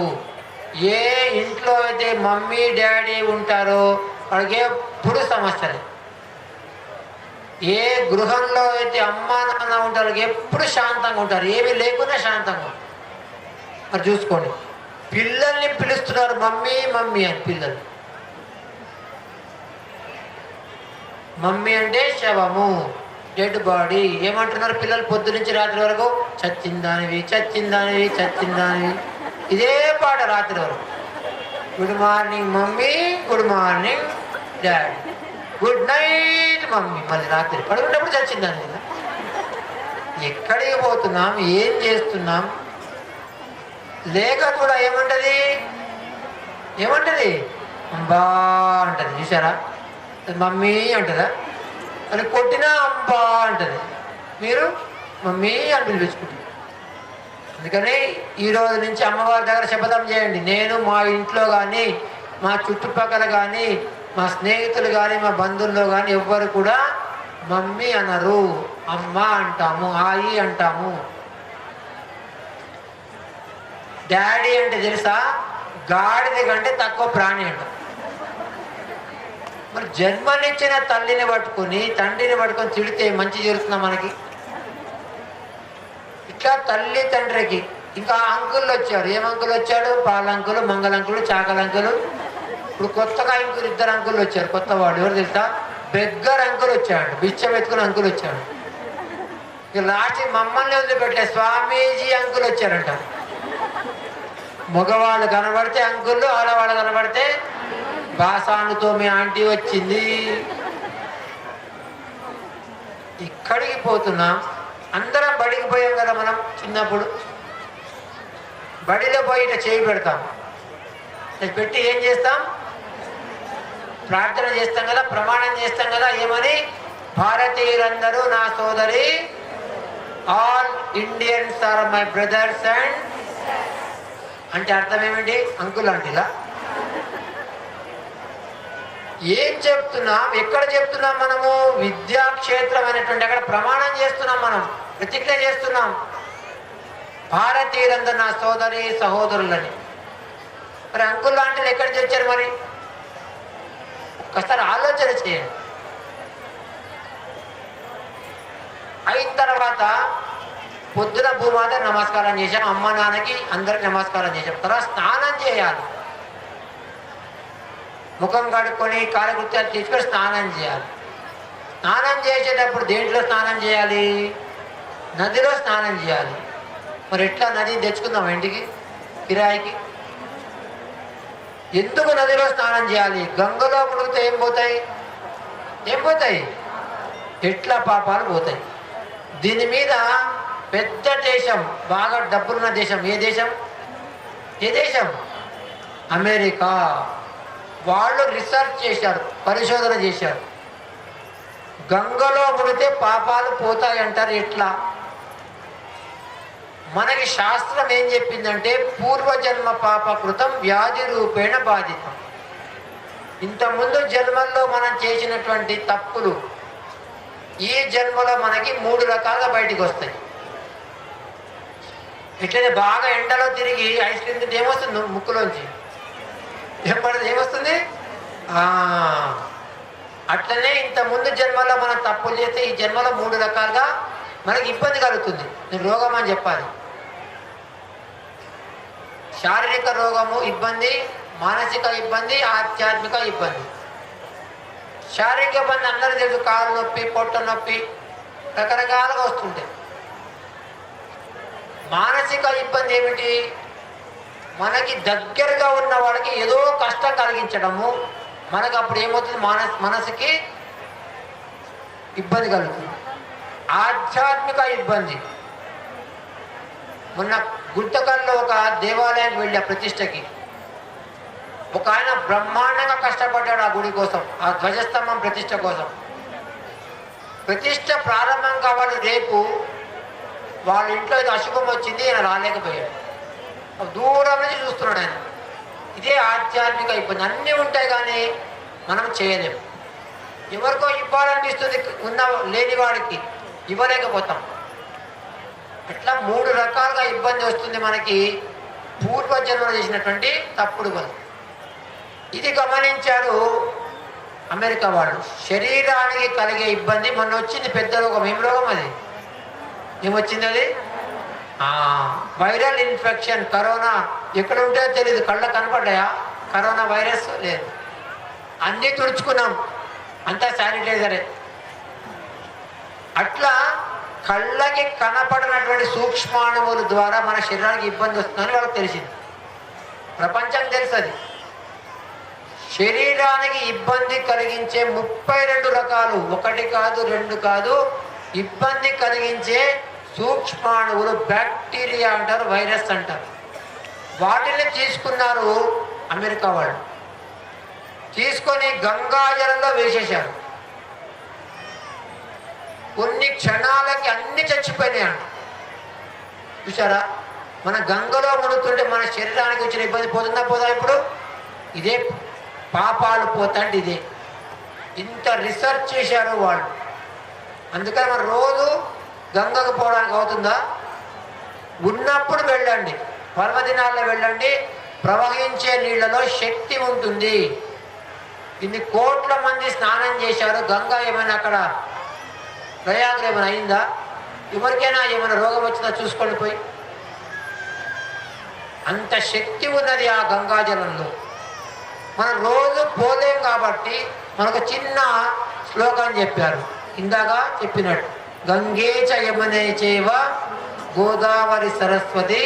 ఏ ఇంట్లో అయితే మమ్మీ డాడీ ఉంటారో వాళ్ళకి ఎప్పుడు సమస్యలే. ఏ గృహంలో అయితే అమ్మా నాన్న ఉంటారో ఎప్పుడు శాంతంగా ఉంటారు, ఏమీ లేకుండా శాంతంగా ఉంటారు. మరి చూసుకోండి, పిల్లల్ని పిలుస్తున్నారు మమ్మీ మమ్మీ అని. పిల్లలు మమ్మీ అంటే శవము, డెడ్ బాడీ. ఏమంటున్నారు పిల్లలు పొద్దు నుంచి రాత్రి వరకు? చచ్చిందానివి చచ్చిందానివి చచ్చిందానివి, ఇదే పాట రాత్రి వరకు. Good morning mummy, good morning daddy, good night mummy. మళ్ళీ రాత్రి పడుకున్నప్పుడు చచ్చిందాని కదా. ఎక్కడికి పోతున్నాం, ఏం చేస్తున్నాం? లేక కూడా ఏమంటది? ఏమంటది? అంబా అంటది. చూసారా? మమ్మీ అంటదా? అని కొట్టినా అంబా అంటది. మీరు మమ్మీ అని పిలిపించుకుంటారు. అందుకని ఈ రోజు నుంచి అమ్మవారి దగ్గర శపథం చేయండి. నేను మా ఇంట్లో కానీ, మా చుట్టుపక్కల కానీ, మా స్నేహితులు కానీ, మా బంధువుల్లో కానీ ఎవ్వరు కూడా మమ్మీ అనరు, అమ్మ అంటాము, ఆయి అంటాము. డాడీ అంటే తెలుసా? గాడిద కంటే తక్కువ ప్రాణి అంట. మరి జన్మనిచ్చిన తల్లిని పట్టుకొని, తండ్రిని పట్టుకొని తిడితే మంచి జరుగుతుందా మనకి? ఇట్లా తల్లి తండ్రికి. ఇంకా అంకుళ్ళు వచ్చారు. ఏం అంకులు వచ్చాడు? పాలంకులు, మంగళంకులు, చాకలంకులు. ఇప్పుడు కొత్తగా ఇంకులు 2 అంకులు వచ్చారు. కొత్త వాడు ఎవరు తెలుసా? బెగ్గర్ అంకులు వచ్చాడు, బిచ్చం ఎత్తుకుని అంకులు వచ్చాడు. ఇక లాస్ట్ మమ్మల్ని వదిలిపెట్టే స్వామీజీ అంకులు వచ్చారంట. మగవాళ్ళు కనబడితే అంకుళ్ళు, ఆడవాళ్ళు కనబడితే బాసానుతో మీ ఆంటీ వచ్చింది. ఇక్కడికి పోతున్నాం. అందరం బడికి పోయాం కదా మనం చిన్నప్పుడు. బడిలో పోయి ఇట్లా చేయి పెడతాం, పెట్టి ఏం చేస్తాం? ప్రార్థన చేస్తాం కదా, ప్రమాణం చేస్తాం కదా. ఏమని? భారతీయులందరూ నా సోదరి, all Indians are my brothers and. అంటే అర్థం ఏమిటి? అంకుల్ ఆంటీలా. ఏం చెప్తున్నాం? ఎక్కడ చెప్తున్నాం మనము? విద్యాక్షేత్రం అనేటువంటి అక్కడ ప్రమాణం చేస్తున్నాం, మనం ప్రతిజ్ఞ చేస్తున్నాం. భారతీయులందరూ నా సోదరి సహోదరులని. మరి అంకుల్ ఆంటీలు ఎక్కడి నుంచి వచ్చారు? మరి ఒక్కసారి ఆలోచన చేయండి. అయిన తర్వాత పొద్దున భూమాత నమస్కారం చేశాం, అమ్మ నాన్నకి అందరికి నమస్కారం చేశాం. తర్వాత స్నానం చేయాలి, ముఖం కడుక్కొని కాలకృత్యాలు తీసుకొని స్నానం చేయాలి. స్నానం చేసేటప్పుడు దేంట్లో స్నానం చేయాలి? నదిలో స్నానం చేయాలి. మరి ఎట్లా నదిని తెచ్చుకుందాం ఇంటికి కిరాయికి? ఎందుకు నదిలో స్నానం చేయాలి? గంగలో మునిగితే ఏం పోతాయి? ఏం పోతాయి? ఎట్లా పాపాలు పోతాయి. దీని మీద పెద్ద దేశం, బాగా డబ్బులున్న దేశం, ఏ దేశం? ఏ దేశం? అమెరికా. వాళ్ళు రీసెర్చ్ చేశారు, పరిశోధన చేశారు. గంగలో మునిగితే పాపాలు పోతాయి అంటారు. ఎట్లా? మనకి శాస్త్రం ఏం చెప్పిందంటే పూర్వజన్మ పాపకృతం వ్యాధి రూపేణ బాధితం. ఇంతకుముందు జన్మల్లో మనం చేసినటువంటి తప్పులు ఈ జన్మలో మనకి 3 రకాలుగా బయటికి వస్తాయి. ఎట్లయితే బాగా ఎండలో తిరిగి ఐస్ క్రీమ్ తింటే ఏమొస్తుంది? ముక్కులోంచి ఏం పడుతుంది? ఏమొస్తుంది? అట్లనే ఇంతకుముందు జన్మలో మనం తప్పులు చేస్తే ఈ జన్మలో 3 రకాలుగా మనకి ఇబ్బంది కలుగుతుంది. నేను రోగం అని చెప్పాలి. శారీరక రోగము ఇబ్బంది, మానసిక ఇబ్బంది, ఆధ్యాత్మిక ఇబ్బంది. శారీరక ఇబ్బంది అందరూ తెలుసు, కాలు నొప్పి, పొట్ట నొప్పి, రకరకాలుగా వస్తుంటాయి. మానసిక ఇబ్బంది ఏమిటి? మనకి దగ్గరగా ఉన్న వాళ్ళకి ఏదో కష్టం కలిగించడము, మనకు అప్పుడు ఏమవుతుంది? మనసుకి ఇబ్బంది కలుగుతుంది. ఆధ్యాత్మిక ఇబ్బంది. మొన్న గుంతకల్లో ఒక దేవాలయానికి వెళ్ళి ఆ ప్రతిష్టకి ఒక ఆయన బ్రహ్మాండంగా కష్టపడ్డాడు ఆ గుడి కోసం, ఆ ధ్వజస్తంభం ప్రతిష్ట కోసం. ప్రతిష్ట ప్రారంభం కావాలి రేపు, వాళ్ళ ఇంట్లో ఇది అశుభం వచ్చింది, ఆయన రాలేకపోయాడు. దూరం నుంచి చూస్తున్నాడు ఆయన. ఇదే ఆధ్యాత్మిక ఇబ్బంది. అన్నీ ఉంటాయి కానీ మనం చేయలేము. ఎవరికో ఇవ్వాలనిపిస్తుంది, లేని వాడికి ఇవ్వలేకపోతాం. అట్లా 3 రకాలుగా ఇబ్బంది వస్తుంది మనకి పూర్వజన్మలో చేసినటువంటి తప్పుడు వల్ల. ఇది గమనించారు అమెరికా వాళ్ళు. శరీరానికి కలిగే ఇబ్బంది మొన్న వచ్చింది పెద్ద రోగం. ఏం రోగం అది? ఏమొచ్చింది అది? Viral infection, corona. ఎక్కడ ఉంటుందో తెలియదు, కళ్ళ కనపడ్డాయా కరోనా వైరస్? లేదు. అన్నీ తుడుచుకున్నాం, అంతా శానిటైజరే. అట్లా కళ్ళకి కనపడినటువంటి సూక్ష్మాణువుల ద్వారా మన శరీరానికి ఇబ్బంది వస్తుందని వాళ్ళకి తెలిసింది. ప్రపంచం తెలుసు అది. శరీరానికి ఇబ్బంది కలిగించే 32 రకాలు, 1 కాదు 2 కాదు, ఇబ్బంది కలిగించే సూక్ష్మాణువులు, బ్యాక్టీరియా అంటారు, వైరస్ అంటారు. వాటిని తీసుకున్నారు అమెరికా వాళ్ళు. తీసుకొని గంగాజలంలో వేసేశారు. కొన్ని క్షణాలకి అన్ని చచ్చిపోయినాయంట. చూసారా? మన గంగలో మునుగుతుంటే మన శరీరానికి వచ్చిన ఇబ్బంది పోతుందా? పోదా? ఇప్పుడు ఇదే పాపాలు పోతాంటే ఇదే. ఇంత రీసెర్చ్ చేశారు వాళ్ళు. అందుకని మన రోజు గంగకు పోవడానికి అవుతుందా? ఉన్నప్పుడు వెళ్ళండి, పర్వదినాల్లో వెళ్ళండి. ప్రవహించే నీళ్లలో శక్తి ఉంటుంది. ఇన్ని కోట్ల మంది స్నానం చేశారు. గంగా ఏమైనా అక్కడ ప్రయాగం ఏమైనా అయిందా? ఎవరికైనా ఏమైనా రోగం వచ్చిందా? చూసుకోండి పోయి. అంత శక్తి ఉన్నది ఆ గంగాజలంలో. మనం రోజు పోలేం కాబట్టి మనకు చిన్న శ్లోకం చెప్పారు ఇందాక చెప్పినట్టు. గంగే చ యమునే చైవ గోదావరి సరస్వతి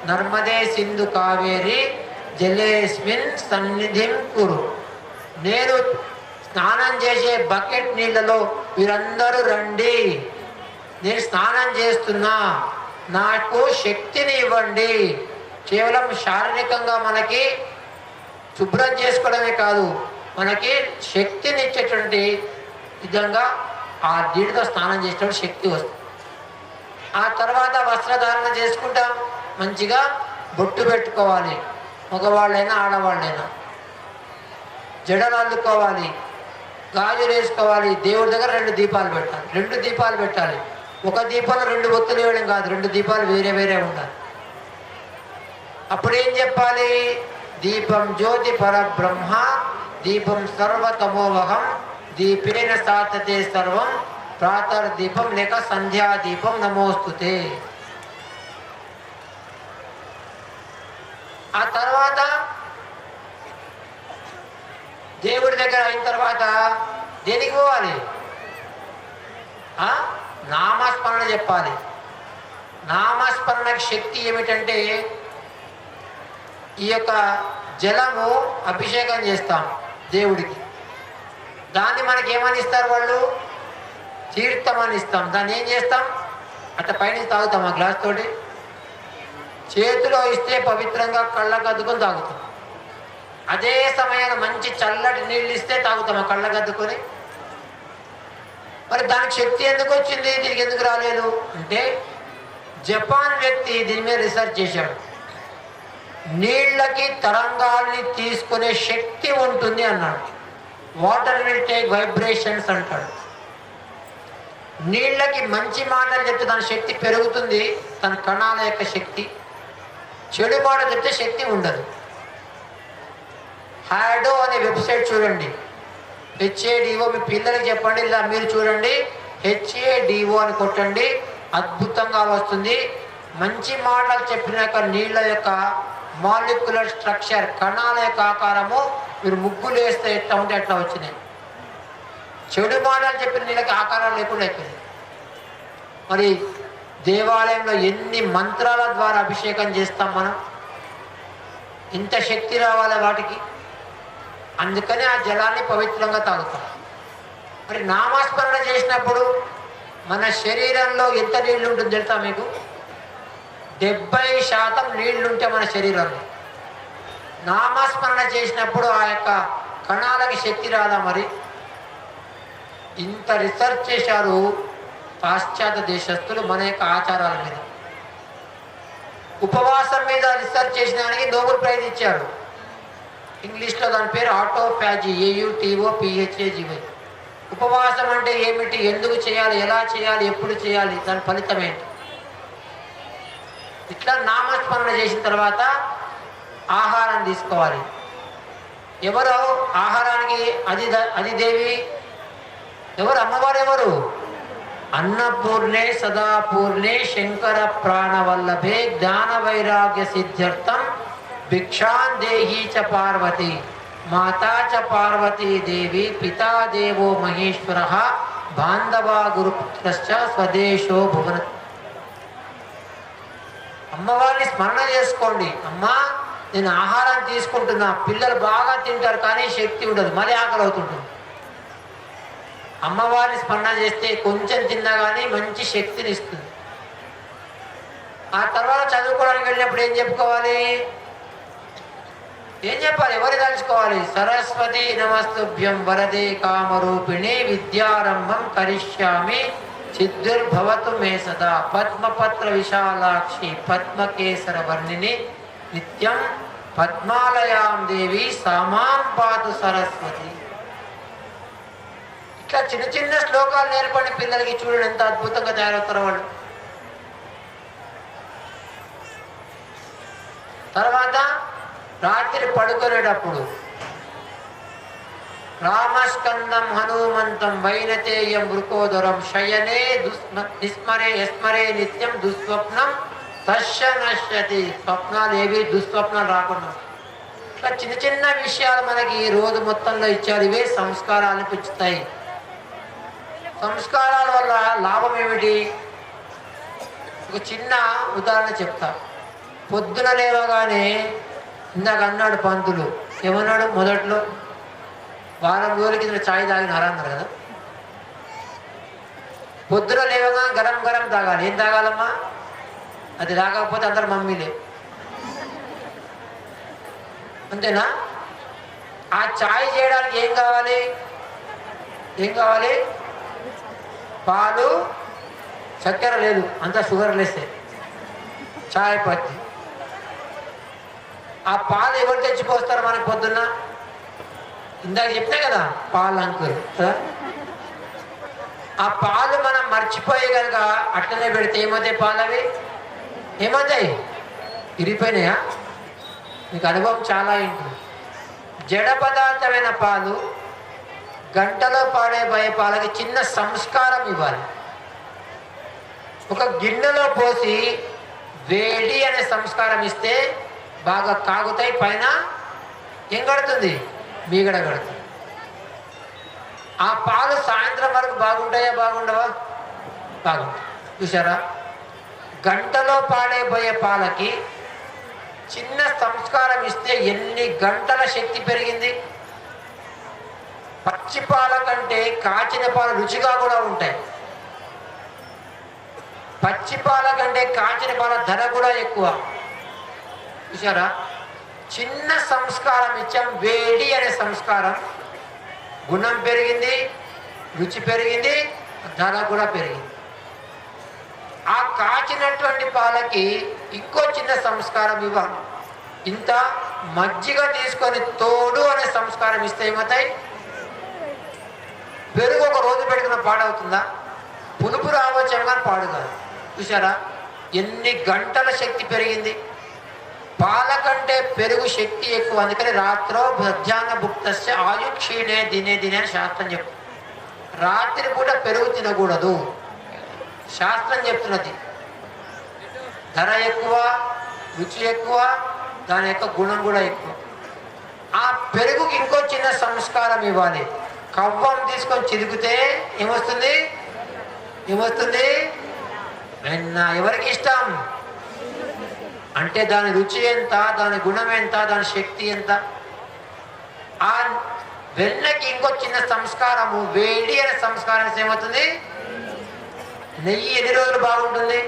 నర్మదే సింధు కావేరి జలేస్మిన్ సన్నిధిం కురు. నేను స్నానం చేసే బకెట్ నీళ్ళలో మీరందరూ రండి. నేను స్నానం చేస్తున్నా, నాకు శక్తిని ఇవ్వండి. కేవలం శారీరకంగా మనకి శుభ్రం చేసుకోవడమే కాదు, మనకి శక్తిని ఇచ్చేటువంటి విధంగా ఆ నీటితో స్నానం చేసేటప్పుడు శక్తి వస్తుంది. ఆ తర్వాత వస్త్రధారణ చేసుకుంటాం. మంచిగా బొట్టు పెట్టుకోవాలి, మగవాళ్ళైనా ఆడవాళ్ళైనా. జడలు అల్లుకోవాలి, గాజులు వేసుకోవాలి. దేవుడి దగ్గర 2 దీపాలు పెట్టాలి. 2 దీపాలు పెట్టాలి. ఒక దీపంలో 2 ఒత్తులు వేయడం కాదు, 2 దీపాలు వేరే వేరే ఉండాలి. అప్పుడేం చెప్పాలి? దీపం జ్యోతి పరబ్రహ్మ దీపం సర్వతమోవహం దీపేన సాతతే సర్వం ప్రాతర్దీపం లేక సంధ్యాదీపం నమోస్తుతే. ఆ తర్వాత దేవుడి దగ్గర అయిన తర్వాత దేనికి పోవాలి? నామస్మరణ చెప్పాలి. నామస్మరణకి శక్తి ఏమిటంటే ఈ యొక్క జలము అభిషేకం చేస్తాం దేవుడికి. దాన్ని మనకి ఏమని ఇస్తారు వాళ్ళు? తీర్థం అని ఇస్తాం. దాన్ని ఏం చేస్తాం? అట్లా పైన తాగుతాం ఆ గ్లాస్ తోటి. చేతిలో ఇస్తే పవిత్రంగా కళ్ళకద్దుకొని తాగుతాం. అదే సమయాన్ని మంచి చల్లటి నీళ్ళు ఇస్తే తాగుతాం ఆ కళ్ళకద్దుకొని. మరి దానికి శక్తి ఎందుకు వచ్చింది, దీనికి ఎందుకు రాలేదు అంటే జపాన్ వ్యక్తి దీని మీద రీసెర్చ్ చేశాడు. నీళ్ళకి తరంగాల్ని తీసుకునే శక్తి ఉంటుంది అన్నాడు. వాటర్ విల్ టేక్ వైబ్రేషన్స్ అంటాడు. నీళ్ళకి మంచి మాటలు చెప్తే దాని శక్తి పెరుగుతుంది, తన కణాల యొక్క శక్తి. చెడు మాట చెప్తే శక్తి ఉండదు. హ్యాడో అనే వెబ్సైట్ చూడండి, HADO. మీ పిల్లలకి చెప్పండి, ఇలా మీరు చూడండి, HADO అని కొట్టండి, అద్భుతంగా వస్తుంది. మంచి మాటలు చెప్పినాక నీళ్ళ యొక్క మాలిక్యులర్ స్ట్రక్చర్, కణాల యొక్క ఆకారము మీరు ముగ్గులు వేస్తే ఎట్లా ఉంటే ఎట్లా వచ్చినాయి. చెడు మాటలు చెప్పిన నీళ్ళకి ఆకారం లేకుండా అయిపోయింది. మరి దేవాలయంలో ఎన్ని మంత్రాల ద్వారా అభిషేకం చేస్తాం మనం, ఇంత శక్తి రావాలి వాటికి. అందుకని ఆ జలాన్ని పవిత్రంగా తాగుతాం. మరి నామస్మరణ చేసినప్పుడు మన శరీరంలో ఎంత నీళ్లు ఉంటుంది తెలుసా మీకు? 70% నీళ్లుంటే మన శరీరంలో. నామస్మరణ చేసినప్పుడు ఆ యొక్క కణాలకి శక్తి రాదా? మరి ఇంత రీసెర్చ్ చేశారు పాశ్చాత్య దేశస్తులు మన యొక్క ఆచారాల మీద. ఉపవాసం మీద రీసెర్చ్ చేసిన దానికి నోబెల్ ప్రైజ్ ఇచ్చారు. ఇంగ్లీష్లో దాని పేరు ఆటోఫాజీ, AUTOPHAGY. ఉపవాసం అంటే ఏమిటి, ఎందుకు చేయాలి, ఎలా చేయాలి, ఎప్పుడు చేయాలి, దాని ఫలితం ఏంటి. ఇట్లా నామస్మరణ చేసిన తర్వాత ఆహారం తీసుకోవాలి. ఎవరు ఆహారానికి అధిదేవి? ఎవరు అమ్మవారు? ఎవరు? అన్నపూర్ణే సదాపూర్ణే శంకర ప్రాణవల్లభే జ్ఞాన వైరాగ్య సిద్ధ్యర్థం భిక్షాన్ దేహీ చ పార్వతి మాతా చ పార్వతీ దేవి పితా దేవో మహేశ్వర బాంధవా గురుపుత్రశ్చ స్వదేశో భువన. అమ్మవారిని స్మరణ చేసుకోండి. అమ్మా, నేను ఆహారం తీసుకుంటున్నా, పిల్లలు బాగా తింటారు కానీ శక్తి ఉండదు, మళ్ళీ ఆకలి అవుతుంటుంది. అమ్మవారిని స్మరణ చేస్తే కొంచెం తిన్నా కానీ మంచి శక్తిని ఇస్తుంది. ఆ తర్వాత చదువుకోవడానికి వెళ్ళినప్పుడు ఏం చెప్పుకోవాలి? ఏం చెప్పాలి? ఎవరు తలుచుకోవాలి? సరస్వతి నమస్తుభ్యం వరదే కామరూపిణి విద్యారంభం కరిష్యామి సిద్ధిర్భవతు మే సదా పద్మపత్ర విశాలాక్షి పద్మకేసర వర్ణిని నిత్యం పద్మాలయాం దేవి సామాం పాతు సరస్వతి. ఇట్లా చిన్న చిన్న శ్లోకాలు నేర్పండి పిల్లలకి. చూడండి ఎంత అద్భుతంగా తయారవుతారో వాళ్ళు. తర్వాత రాత్రి పడుకునేటప్పుడు రామస్కందం హనుమంతం వైనతేయం వృకోదరం శయనే నిస్మరే యస్మరే నిత్యం దుస్వప్నం తస్య నశ్యతి. స్వప్నాలు ఏవి దుస్వప్నాలు రాకుండా. ఇట్లా చిన్న చిన్న విషయాలు మనకి రోజు మొత్తంలో ఇచ్చారు. ఇవే సంస్కారాలను పెంచుతాయి. సంస్కారాల వల్ల లాభం ఏమిటి? ఒక చిన్న ఉదాహరణ చెప్తా. పొద్దున లేవగానే ఇందాక అన్నాడు పంతులు, ఏమన్నాడు? మొదట్లో వారం రోజుల కింద ఛాయ్ తాగినారా అన్నారు కదా. పొద్దున లేవగా గరం గరం తాగాలి. ఏం తాగాలమ్మా? అది రాకపోతే అందరు మమ్మీలే, అంతేనా? ఆ ఛాయ్ చేయడానికి ఏం కావాలి? ఏం కావాలి? పాలు, చక్కెర లేదు, అంతా షుగర్ లెస్సే, ఛాయ్ పత్తి. ఆ పాలు ఎవరు తెచ్చిపోస్తారు మనకి పొద్దున్న? ఇందాక చెప్పినా కదా, పాలు అంకురు కదా. ఆ పాలు మనం మర్చిపోయి కనుక అట్లనే పెడితే ఏమవుతాయి? పాలు అవి ఏమవుతాయి? ఇరిపోయినాయా? మీకు అనుభవం చాలా ఏంటి. జడ పదార్థమైన పాలు, గంటలో పాడైపోయే పాలకి చిన్న సంస్కారం ఇవ్వాలి. ఒక గిన్నెలో పోసి వేడి అనే సంస్కారం ఇస్తే బాగా కాగుతాయి, పైన ఏం కడుతుంది, మీగడ కడుతుంది. ఆ పాలు సాయంత్రం వరకు బాగుంటాయా బాగుండవా? బాగుంటాయి. చూసారా, గంటలో పాడైపోయే పాలకి చిన్న సంస్కారం ఇస్తే ఎన్ని గంటల శక్తి పెరిగింది. పచ్చి పాల కంటే కాచిన పాలు రుచిగా కూడా ఉంటాయి. పచ్చి పాల కంటే కాచిన పాల ధర కూడా ఎక్కువ. చూసారా, చిన్న సంస్కారం ఇచ్చాం, వేడి అనే సంస్కారం. గుణం పెరిగింది, రుచి పెరిగింది, ధర కూడా పెరిగింది. ఆ కాచినటువంటి పాలకి ఇంకో చిన్న సంస్కారం ఇవ్వాలి. ఇంత మజ్జిగ తీసుకొని తోడు అనే సంస్కారం ఇస్తే ఏమవుతాయి? పెరుగు ఒక రోజు పెట్టుకున్న పాడవుతుందా? పులుపు రావచ్చేమో కానీ పాడు కాదు. చూసారా, ఎన్ని గంటల శక్తి పెరిగింది. పాల కంటే పెరుగు శక్తి ఎక్కువ. అందుకని రాత్రో మధ్యాహ్న భుక్తస్య ఆయు క్షీణే దినే దినే అని శాస్త్రం చెప్తుంది. రాత్రి పూట పెరుగు తినకూడదు శాస్త్రం చెప్తున్నది. ధర ఎక్కువ, రుచి ఎక్కువ, దాని యొక్క గుణం కూడా ఎక్కువ. ఆ పెరుగుకి ఇంకో చిన్న సంస్కారం ఇవ్వాలి. కవ్వం తీసుకొని చిరిగితే ఏమొస్తుంది? ఏమొస్తుంది? వెన్న. ఎవరికి ఇష్టం? అంటే దాని రుచి ఎంత, దాని గుణం ఎంత, దాని శక్తి ఎంత. ఆ వెన్నకి ఇంకో చిన్న సంస్కారము, వేడి అనే సంస్కారం ఏమవుతుంది? నెయ్యి ఎన్ని రోజులు బాగుంటుంది?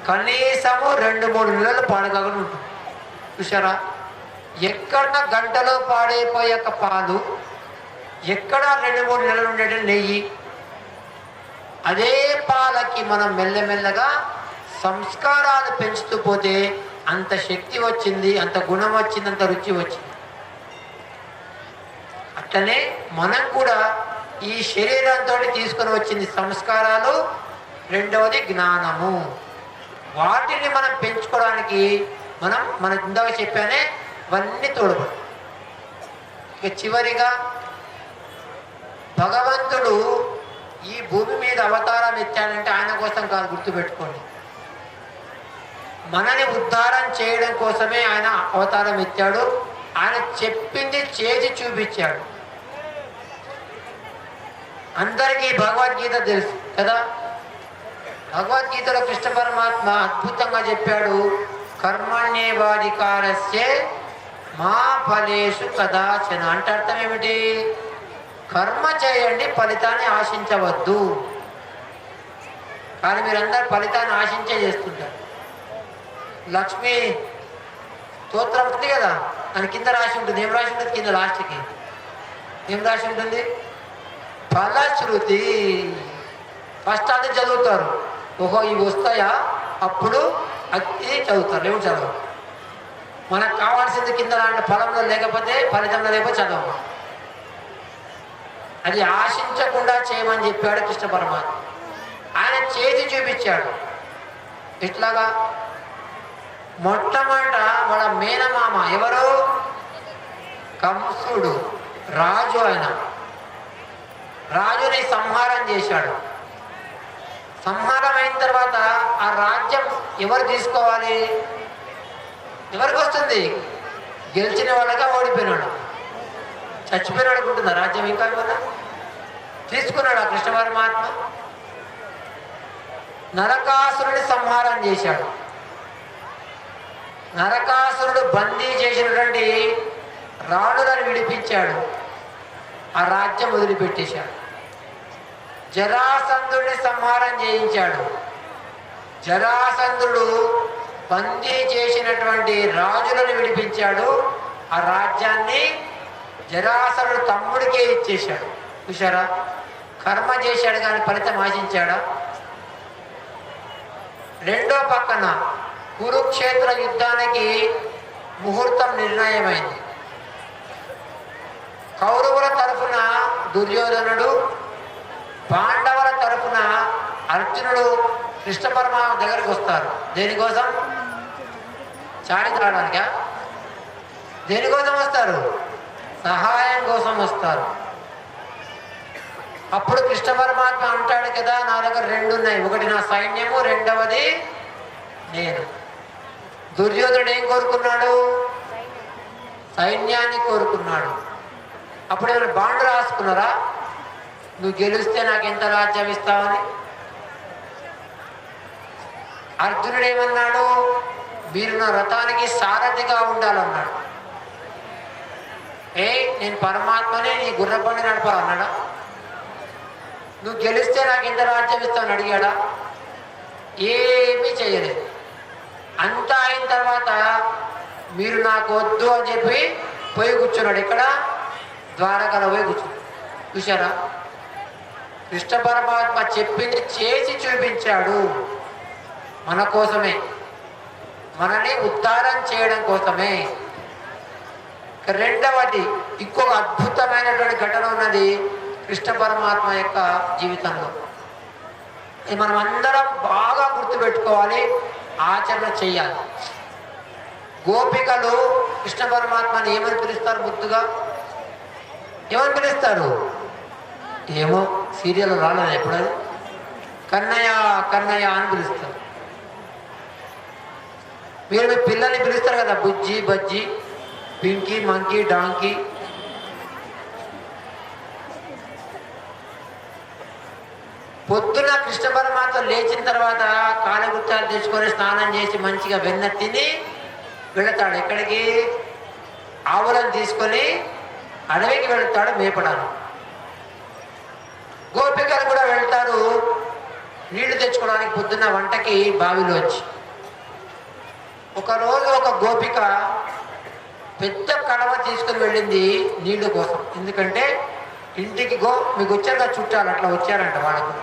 కనీసము 2-3 నెలలు పాడగలను ఉంటుంది. చూసారా, ఎక్కడ గంటలో పాడైపోయాక పాలు, ఎక్కడ 2-3 నెలలు ఉండేట నెయ్యి. అదే పాలకి మనం మెల్లమెల్లగా సంస్కారాలు పెంచుతూ పోతే అంత శక్తి వచ్చింది, అంత గుణం వచ్చింది, అంత రుచి వచ్చింది. అట్లనే మనం కూడా ఈ శరీరంతో తీసుకొని వచ్చింది సంస్కారాలు, రెండవది జ్ఞానము. వాటిని మనం పెంచుకోవడానికి మన ఇందాక చెప్పానే ఇవన్నీ తోడ్పడు. ఇక చివరిగా భగవంతుడు ఈ భూమి మీద అవతారం ఎత్తాడంటే ఆయన కోసం కాదు, గుర్తుపెట్టుకోండి. మనని ఉద్ధారం చేయడం కోసమే ఆయన అవతారం ఎత్తాడు. ఆయన చెప్పింది చేసి చూపించాడు. అందరికీ భగవద్గీత తెలుసు కదా. భగవద్గీతలో కృష్ణ పరమాత్మ అద్భుతంగా చెప్పాడు, కర్మణ్యేవాధికారస్య మా ఫలేషు కదాచన. అంటే అర్థం ఏమిటి? కర్మ చేయండి, ఫలితాన్ని ఆశించవద్దు. కానీ మీరందరూ ఫలితాన్ని ఆశించే చేస్తుంటారు. లక్ష్మి స్తోత్రం ఉంది కదా, దాని కింద రాసి ఉంటుంది. ఏం రాసి ఉంటుంది కింద? లాస్ట్కి ఏం రాసి ఉంటుంది? ఫలశ్రుతి. ఫస్ట్ అది చదువుతారు, ఓహో ఇవి వస్తాయా, అప్పుడు అది చదువుతారు. ఏమి చదవరు. మనకు కావాల్సింది కింద లాంటి ఫలంలో లేకపోతే, ఫలితంలో లేకపోతే చదవము. అది ఆశించకుండా చేయమని చెప్పాడు కృష్ణ పరమాత్మ. ఆయన చేసి చూపించాడు. ఇట్లాగా మొట్టమొదట వాళ్ళ మేనమామ ఎవరు? కంసుడు రాజు. ఆయన రాజుని సంహారం చేశాడు. సంహారం అయిన తర్వాత ఆ రాజ్యం ఎవరు తీసుకోవాలి? ఎవరికి వస్తుంది? గెలిచిన వాళ్ళగా ఓడిపోయినాడు. చచ్చిపోయినాడు అనుకుంటుందా రాజ్యం? ఇంకా ఏమన్నా తీసుకున్నాడు ఆ కృష్ణ పరమాత్మ. నరకాసురుని సంహారం చేశాడు. నరకాసురుడు బందీ చేసినటువంటి రాణులను విడిపించాడు. ఆ రాజ్యం వదిలిపెట్టేశాడు. జరాసంధుడిని సంహారం చేయించాడు. జరాసంధుడు బందీ చేసినటువంటి రాజులను విడిపించాడు. ఆ రాజ్యాన్ని జరాసంధుడు తమ్ముడికే ఇచ్చేశాడు. చూశారా, కర్మ చేశాడు కానీ ఫలితం ఆశించాడా? రెండో పక్కన కురుక్షేత్ర యుద్ధానికి ముహూర్తం నిర్ణయమైంది. కౌరవుల తరఫున దుర్యోధనుడు, పాండవుల తరఫున అర్జునుడు కృష్ణ పరమాత్మ దగ్గరికి వస్తారు. దేనికోసం? చాడి తాగడానికా? దేనికోసం వస్తారు? సహాయం కోసం వస్తారు. అప్పుడు కృష్ణ పరమాత్మ అంటాడు కదా, నా దగ్గర 2 ఉన్నాయి, ఒకటి నా సైన్యము, రెండవది నేను. దుర్యోధనుడు ఏం కోరుకున్నాడు? సైన్యాన్ని కోరుకున్నాడు. అప్పుడు ఏమైనా బాండ్ రాసుకున్నారా? నువ్వు గెలిస్తే నాకు ఎంత రాజ్యం ఇస్తావని. అర్జునుడు ఏమన్నాడు? మీరు నా రథానికి సారథిగా ఉండాలన్నాడు. నేను పరమాత్మని, నీ గుర్రబండి నడపాలన్నాడా? నువ్వు గెలిస్తే నాకు ఎంత రాజ్యం ఇస్తావని అడిగాడా? ఏమీ చేయలేదు. అంతా అయిన తర్వాత మీరు నాకు వద్దు అని చెప్పి పోయి కూర్చున్నాడు. ఇక్కడ ద్వారకలో పోయి కూర్చున్నాడు. చూశారా? కృష్ణ పరమాత్మ చెప్పింది చేసి చూపించాడు. మన కోసమే, మనని ఉద్ధారం చేయడం కోసమే. రెండవది ఇంకొక అద్భుతమైనటువంటి ఘటన ఉన్నది కృష్ణ పరమాత్మ యొక్క జీవితంలో. ఇది మనం అందరం బాగా గుర్తుపెట్టుకోవాలి, ఆచరణ చేయాలి. గోపికలు కృష్ణ పరమాత్మని ఏమని పిలుస్తారు? ముద్దుగా ఏమని పిలుస్తారు? ఏమో సీరియల్ రాలేదు ఎప్పుడది. కన్నయ్య కన్నయ్య అని పిలుస్తారు. మీరు మీ పిల్లల్ని పిలుస్తారు కదా, బుజ్జి బజ్జి, పింకీ మంకీ డాంకీ. పొద్దున కృష్ణ పరమాత్మ లేచిన తర్వాత కాలగుత్తాలు తెచ్చుకొని స్నానం చేసి మంచిగా వెన్న తిని వెళతాడు. ఎక్కడికి? ఆవులను తీసుకొని అడవికి వెళతాడు మేపడానికి. గోపికలు కూడా వెళ్తారు నీళ్లు తెచ్చుకోవడానికి పొద్దున్న వంటకి బావిలోంచి. ఒకరోజు ఒక గోపిక పెద్ద కడవ తీసుకుని వెళ్ళింది నీళ్లు కోసం. ఎందుకంటే ఇంటికి మీకు వచ్చాక చుట్టాలు అట్లా వచ్చారంట వాళ్ళకు.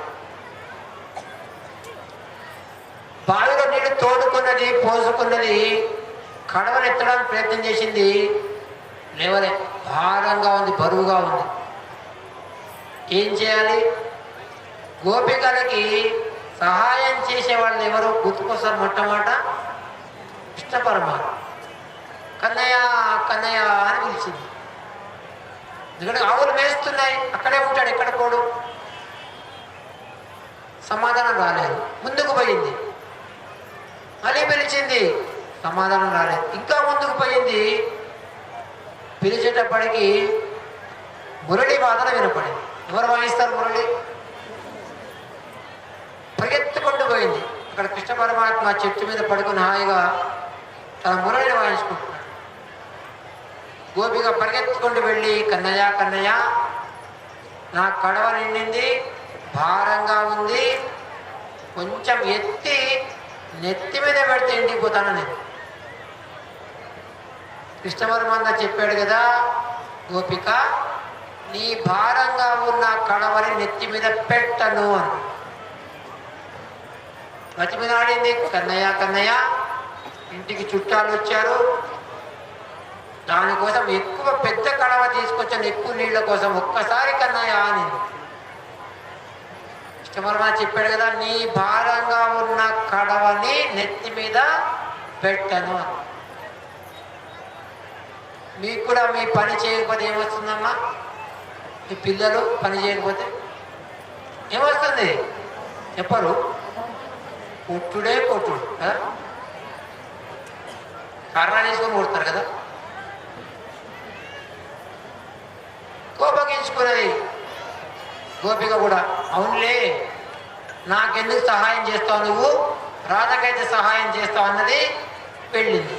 బావిలో నీళ్లు తోడుకున్నది, పోసుకున్నది, కడవను ఎత్తడానికి ప్రయత్నం చేసింది. లేవలే, భారంగా ఉంది, బరువుగా ఉంది. ఏం చేయాలి? గోపికలకి సహాయం చేసే వాళ్ళు ఎవరు గుర్తుకొస్తారు? మొట్టమొదట కృష్ణ పరమాత్మ. కన్నయ్య కన్నయ్య అని పిలిచింది. ఎందుకంటే ఆవులు మేస్తున్నాయి, అక్కడే ఉంటాడు, ఎక్కడ పోడు. సమాధానం రాలేదు. ముందుకు పోయింది, మళ్ళీ పిలిచింది, సమాధానం రాలేదు. ఇంకా ముందుకు పోయింది, పిలిచేటప్పటికి మురళి వాదన వినపడింది. ఎవరు వాయిస్తారు మురళి? పరిగెత్తుకుంటూ పోయింది. అక్కడ కృష్ణ పరమాత్మ చెట్టు మీద పడుకుని హాయిగా తన మురళిని వాయించుకుంటున్నాడు. గోపిక పరిగెత్తుకుంటూ వెళ్ళి, కన్నయ్య కన్నయ్య, నా కడవ నిండింది, భారంగా ఉంది, కొంచెం ఎత్తి నెత్తి మీద పెడితే ఇంటికి పోతాను నేను. కృష్ణ పరమాత్మ చెప్పాడు కదా, గోపిక నీ భారంగా ఉన్న కడవని నెత్తి మీద పెట్టను అని. బతిమిలాడింది. కన్నయ్య కన్నయ్య, ఇంటికి చుట్టాలు వచ్చారు, దానికోసం ఎక్కువ పెద్ద కడవ తీసుకొచ్చాను, ఎక్కువ నీళ్ళ కోసం, ఒక్కసారి కన్నయ్య అని. కృష్ణపరమ చెప్పాడు కదా, నీ భారంగా ఉన్న కడవని నెత్తి మీద పెట్టను. మీకు కూడా మీ పని చేయకపోతే ఏమొస్తుందమ్మా? మీ పిల్లలు పని చేయకపోతే ఏమొస్తుంది? చెప్పరు, కొట్టుడే కొట్టుడు కదా. కర్ర తీసుకొని కొడతారు కదా. కోపగించుకున్నది గోపిక కూడా. అవునులే, నాకెందుకు సహాయం చేస్తావు నువ్వు, రాధకైతే సహాయం చేస్తావు అన్నది వెళ్ళింది.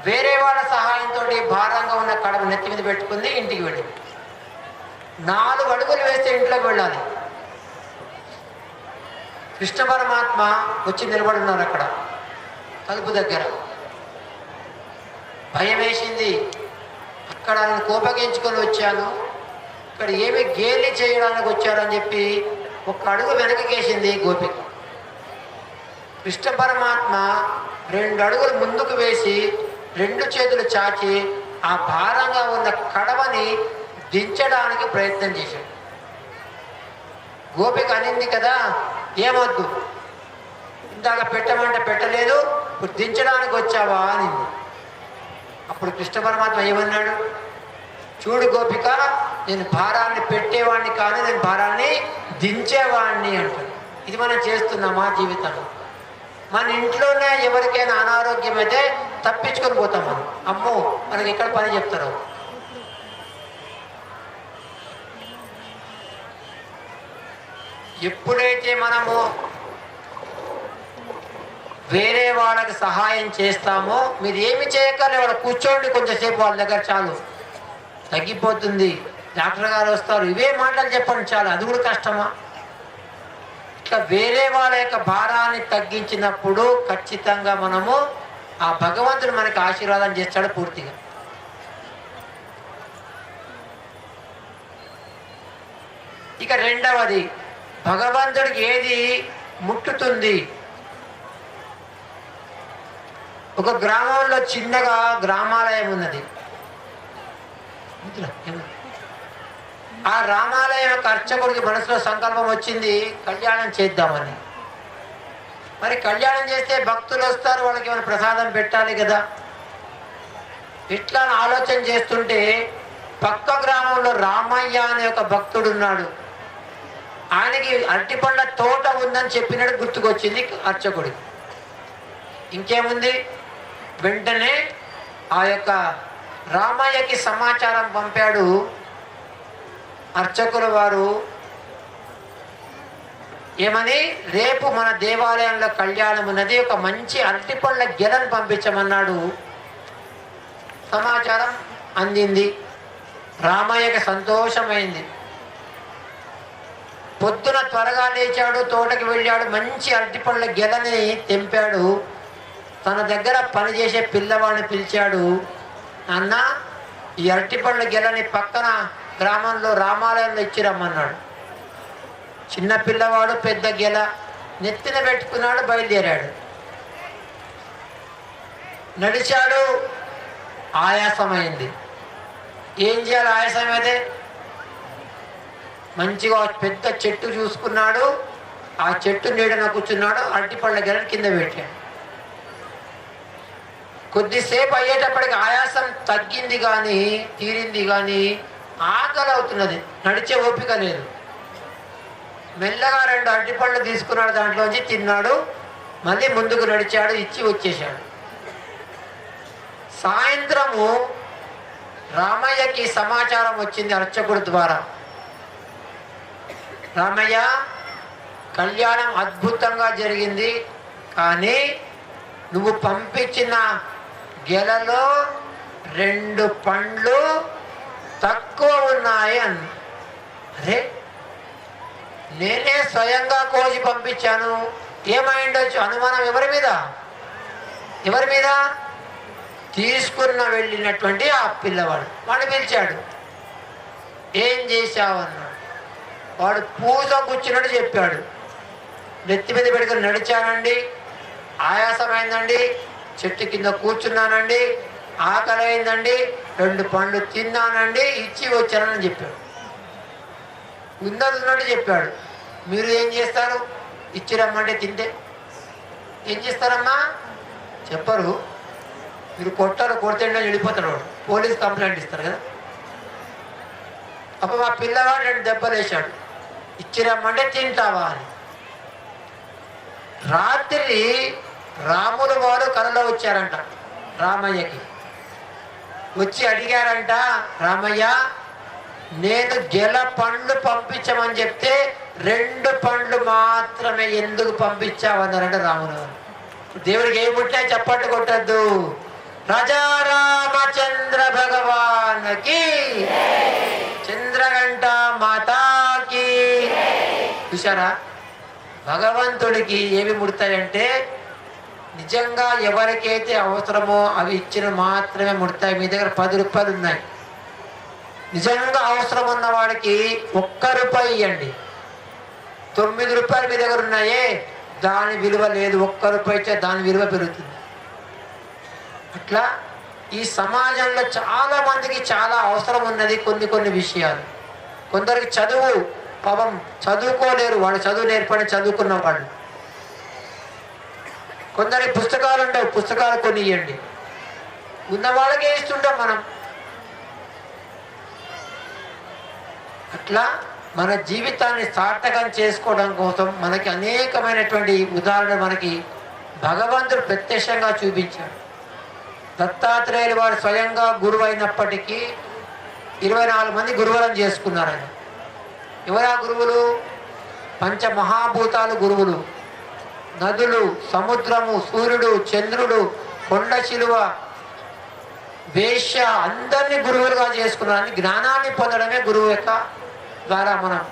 వేరే వాళ్ళ సహాయంతో భారంగా ఉన్న కడవ నెత్తి మీద పెట్టుకుంది, ఇంటికి వెళ్ళింది. 4 అడుగులు వేస్తే ఇంట్లోకి వెళ్ళాలి. కృష్ణ పరమాత్మ వచ్చి నిలబడున్నారు అక్కడ తలుపు దగ్గర. భయం వేసింది. అక్కడ నేను కోపగించుకొని వచ్చాను, ఇక్కడ ఏమి గేలి చేయడానికి వచ్చారని చెప్పి 1 అడుగు వెనకకేసింది గోపిక. కృష్ణ పరమాత్మ 2 అడుగులు ముందుకు వేసి 2 చేతులు చాచి ఆ భారంగా ఉన్న కడవని దించడానికి ప్రయత్నం చేశాడు. గోపిక అనింది కదా, ఏమొద్దు, ఇందాక పెట్టమంటే పెట్టలేదు, ఇప్పుడు దించడానికి వచ్చావా అనింది. అప్పుడు కృష్ణ పరమాత్మ ఏమన్నాడు? చూడు గోపిక, నేను భారాన్ని పెట్టేవాడిని కాదు, నేను భారాన్ని దించేవాడిని అంటాడు. ఇది మనం చేస్తున్నామా జీవితంలో? మన ఇంట్లోనే ఎవరికైనా అనారోగ్యం అయితే తప్పించుకొని పోతాం మనం. అమ్మో మనకి ఎక్కడ పని చెప్తారు. ఎప్పుడైతే మనము వేరే వాళ్ళకి సహాయం చేస్తామో, మీరు ఏమి చేయక్కర్లే, వాళ్ళు కూర్చోండి కొంచెంసేపు వాళ్ళ దగ్గర, చాలు తగ్గిపోతుంది, డాక్టర్ గారు వస్తారు, ఇవే మాటలు చెప్పండి చాలు. అది కూడా కష్టమా? ఇట్లా వేరే వాళ్ళ యొక్క భారాన్ని తగ్గించినప్పుడు ఖచ్చితంగా మనము ఆ భగవంతుడు మనకి ఆశీర్వాదం చేస్తాడు పూర్తిగా. ఇక రెండవది, భగవంతుడికి ఏది ముట్టుతుంది? ఒక గ్రామంలో చిన్నగా గ్రామాలయం ఉన్నది. ఆ రామాలయం యొక్క అర్చకుడికి మనసులో సంకల్పం వచ్చింది, కళ్యాణం చేద్దామని. మరి కళ్యాణం చేస్తే భక్తులు వస్తారు, వాళ్ళకి ఏమైనా ప్రసాదం పెట్టాలి కదా. ఇట్లా ఆలోచన చేస్తుంటే పక్క గ్రామంలో రామయ్య అనే ఒక భక్తుడు ఉన్నాడు. ఆయనకి అరటిపండ్ల తోట ఉందని చెప్పినట్టు గుర్తుకొచ్చింది అర్చకుడికి. ఇంకేముంది, వెంటనే ఆ యొక్క రామయ్యకి సమాచారం పంపాడు అర్చకుల వారు. ఏమని? రేపు మన దేవాలయంలో కళ్యాణం ఉన్నది, ఒక మంచి అరటిపండ్ల గెలను పంపించమన్నాడు. సమాచారం అందింది. రామయ్యకి సంతోషమైంది. పొద్దున త్వరగా లేచాడు, తోటకి వెళ్ళాడు, మంచి అరటిపండ్ల గెలని తెంపాడు. తన దగ్గర పనిచేసే పిల్లవాడిని పిలిచాడు. అన్న, ఈ అరటిపండ్ల గెలని పక్కన గ్రామంలో రామాలయంలో ఇచ్చి రమ్మన్నాడు. చిన్న పిల్లవాడు పెద్ద గెల నెత్తిన పెట్టుకున్నాడు, బయలుదేరాడు. నడిచాడు, ఆయాసమైంది. ఏం చేయాలి? ఆయాసం అయితే మంచిగా పెద్ద చెట్టు చూసుకున్నాడు, ఆ చెట్టు నీడన కూర్చున్నాడు, అరటిపండ్ల గెలని కింద పెట్టాడు. కొద్దిసేపు అయ్యేటప్పటికి ఆయాసం తగ్గింది కానీ, తీరింది కానీ ఆకలి అవుతున్నది, నడిచే ఓపిక లేదు. మెల్లగా 2 అరటిపండ్లు తీసుకున్నాడు, దాంట్లోంచి తిన్నాడు, మళ్ళీ ముందుకు నడిచాడు, ఇచ్చి వచ్చేసాడు. సాయంత్రము రామయ్యకి సమాచారం వచ్చింది అర్చకుడి ద్వారా. రామయ్య, కళ్యాణం అద్భుతంగా జరిగింది, కానీ నువ్వు పంపించిన గెలలో 2 పండ్లు తక్కువ ఉన్నాయి అన్న. అరే, నేనే స్వయంగా కోసి పంపించాను, ఏమైండొచ్చు? అనుమానం ఎవరి మీద? ఎవరి మీద? తీసుకున్న వెళ్ళినటువంటి ఆ పిల్లవాడు. వాడు పిలిచాడు, ఏం చేశావు అన్నాడు. వాడు పూజ కూర్చున్నట్టు చెప్పాడు. నెత్తి మీద పెట్టుకుని నడిచానండి, ఆయాసమైందండి, చెట్టు కింద కూర్చున్నానండి, ఆకలి అయిందండి, 2 పండ్లు తిన్నానండి, ఇచ్చి వచ్చానని చెప్పాడు. ఉన్నట్టు చెప్పాడు. మీరు ఏం చేస్తారు? ఇచ్చి రమ్మంటే తింటే ఏం చేస్తారమ్మా? చెప్పరు. మీరు కొట్టారు, కొడితే వెళ్ళిపోతాడు వాడు, పోలీస్ కంప్లైంట్ ఇస్తారు కదా. అప్పుడు మా పిల్లవాడు 2 దెబ్బలు వేశాడు, ఇచ్చి రమ్మంటే తింటావా అని. రాత్రి రాములు వారు కలలో వచ్చారంట రామయ్యకి. వచ్చి అడిగారంట, రామయ్య, నేను గెల పండ్లు పంపించమని చెప్తే 2 పండ్లు మాత్రమే ఎందుకు పంపించావన్నారంట రాములు వారు. దేవుడికి ఏం పుట్టాయి చెప్పట్టు కొట్టద్దు. రాజా రామచంద్ర భగవాన్కి, చంద్రగంట మాతాకి. చూశారా, భగవంతుడికి ఏమి ముడతాయంటే నిజంగా ఎవరికైతే అవసరమో అవి ఇచ్చిన మాత్రమే ముడతాయి. మీ దగ్గర 10 రూపాయలు ఉన్నాయి, నిజంగా అవసరం ఉన్న వాడికి 1 రూపాయి ఇవ్వండి. 9 రూపాయలు మీ దగ్గర ఉన్నాయే, దాని విలువ లేదు. 1 రూపాయి ఇచ్చే దాని విలువ పెరుగుతుంది. అట్లా ఈ సమాజంలో చాలా మందికి చాలా అవసరం ఉన్నది కొన్ని విషయాలు. కొందరికి చదువు, పాపం చదువుకోలేరు, వాళ్ళు చదువు నేర్పని చదువుకున్న వాళ్ళు. కొందరికి పుస్తకాలు ఉండవు, పుస్తకాలు కొని ఇవ్వండి. ఉన్న వాళ్ళకే ఇస్తుంటాం మనం. అట్లా మన జీవితాన్ని సార్థకం చేసుకోవడం కోసం మనకి అనేకమైనటువంటి ఉదాహరణలు మనకి భగవంతుడు ప్రత్యక్షంగా చూపించాడు. దత్తాత్రేయులు వారు స్వయంగా గురువు అయినప్పటికీ 24 మంది గురువులను చేసుకున్నారు ఆయన. ఎవరా గురువులు? పంచమహాభూతాలు గురువులు, నదులు, సముద్రము, సూర్యుడు, చంద్రుడు, కొండ శిలువ, వేశ్య, అందరినీ గురువులుగా చేసుకున్నారని జ్ఞానాన్ని పొందడమే గురువు యొక్క ద్వారా మనం.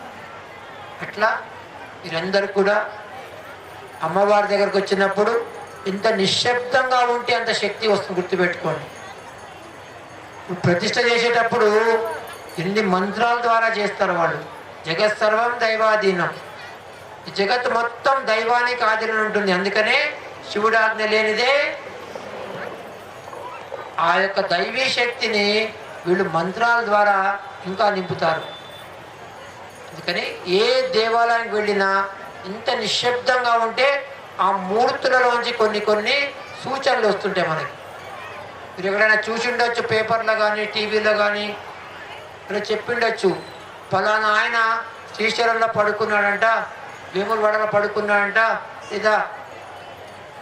అట్లా మీరందరూ కూడా అమ్మవారి దగ్గరకు వచ్చినప్పుడు ఇంత నిశ్శబ్దంగా ఉంటే అంత శక్తి వస్తుంది, గుర్తుపెట్టుకోండి. ప్రతిష్ట చేసేటప్పుడు ఎన్ని మంత్రాల ద్వారా చేస్తారు వాళ్ళు. జగత్ సర్వం దైవాధీనం, ఈ జగత్తు మొత్తం దైవానికి ఆధీనం ఉంటుంది. అందుకనే శివుడు ఆజ్ఞ లేనిదే ఆ యొక్క దైవీ శక్తిని వీళ్ళు మంత్రాల ద్వారా ఇంకా నింపుతారు. అందుకని ఏ దేవాలయానికి వెళ్ళినా ఇంత నిశ్శబ్దంగా ఉంటే ఆ మూర్తులలోంచి కొన్ని సూచనలు వస్తుంటాయి మనకి. మీరు ఎక్కడైనా చూసి ఉండొచ్చు, పేపర్లో కానీ టీవీలో కానీ ఇలా చెప్పిండొచ్చు, ఫలానా ఆయన శ్రీశైలంలో పడుకున్నాడంట, వేములవాడలో పడుకున్నాడంట, లేదా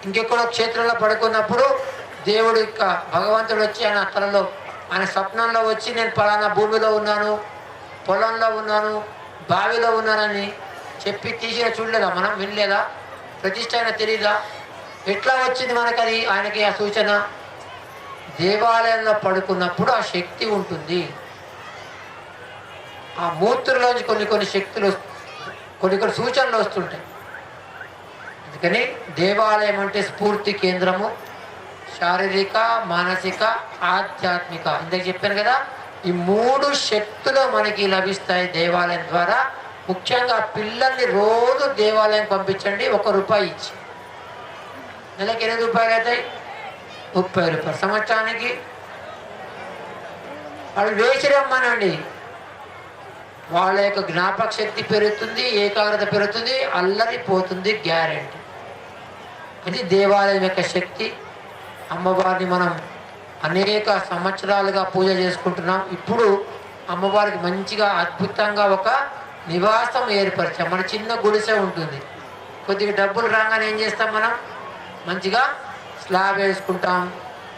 ఇంకెక్కడో క్షేత్రంలో పడుకున్నప్పుడు దేవుడు భగవంతుడు వచ్చి ఆయన తలలో ఆయన స్వప్నంలో వచ్చి నేను ఫలానా భూమిలో ఉన్నాను, పొలంలో ఉన్నాను, బావిలో ఉన్నానని చెప్పి తీసిన చూడలేదా మనం? వినలేదా? ప్రతిష్ట అయినా తెలీదా? ఎట్లా వచ్చింది మనకది? ఆయనకి ఆ సూచన. దేవాలయంలో పడుకున్నప్పుడు ఆ శక్తి ఉంటుంది. ఆ మూర్తుల్లోంచి కొన్ని శక్తులు, కొన్ని సూచనలు వస్తుంటాయి. అందుకని దేవాలయం అంటే స్ఫూర్తి కేంద్రము, శారీరక, మానసిక, ఆధ్యాత్మిక. ఇందాక చెప్పాను కదా, ఈ 3 శక్తులు మనకి లభిస్తాయి దేవాలయం ద్వారా. ముఖ్యంగా పిల్లల్ని రోజు దేవాలయం పంపించండి, ₹1 ఇచ్చి. నెలకి ఎన్ని రూపాయలు అవుతాయి? ₹30. సంవత్సరానికి వాళ్ళు వేసి రమ్మనండి. వాళ్ళ యొక్క జ్ఞాపక శక్తి పెరుగుతుంది, ఏకాగ్రత పెరుగుతుంది, అల్లరి పోతుంది, గ్యారెంటీ. ఇది దేవాలయం యొక్క శక్తి. అమ్మవారిని మనం అనేక సంవత్సరాలుగా పూజ చేసుకుంటున్నాం. ఇప్పుడు అమ్మవారికి మంచిగా అద్భుతంగా ఒక నివాసం ఏర్పరిచాం. మన చిన్న గుడిసె ఉంటుంది, కొద్దిగా డబ్బులు రాగానే ఏం చేస్తాం మనం? మంచిగా స్లాబ్ వేసుకుంటాం,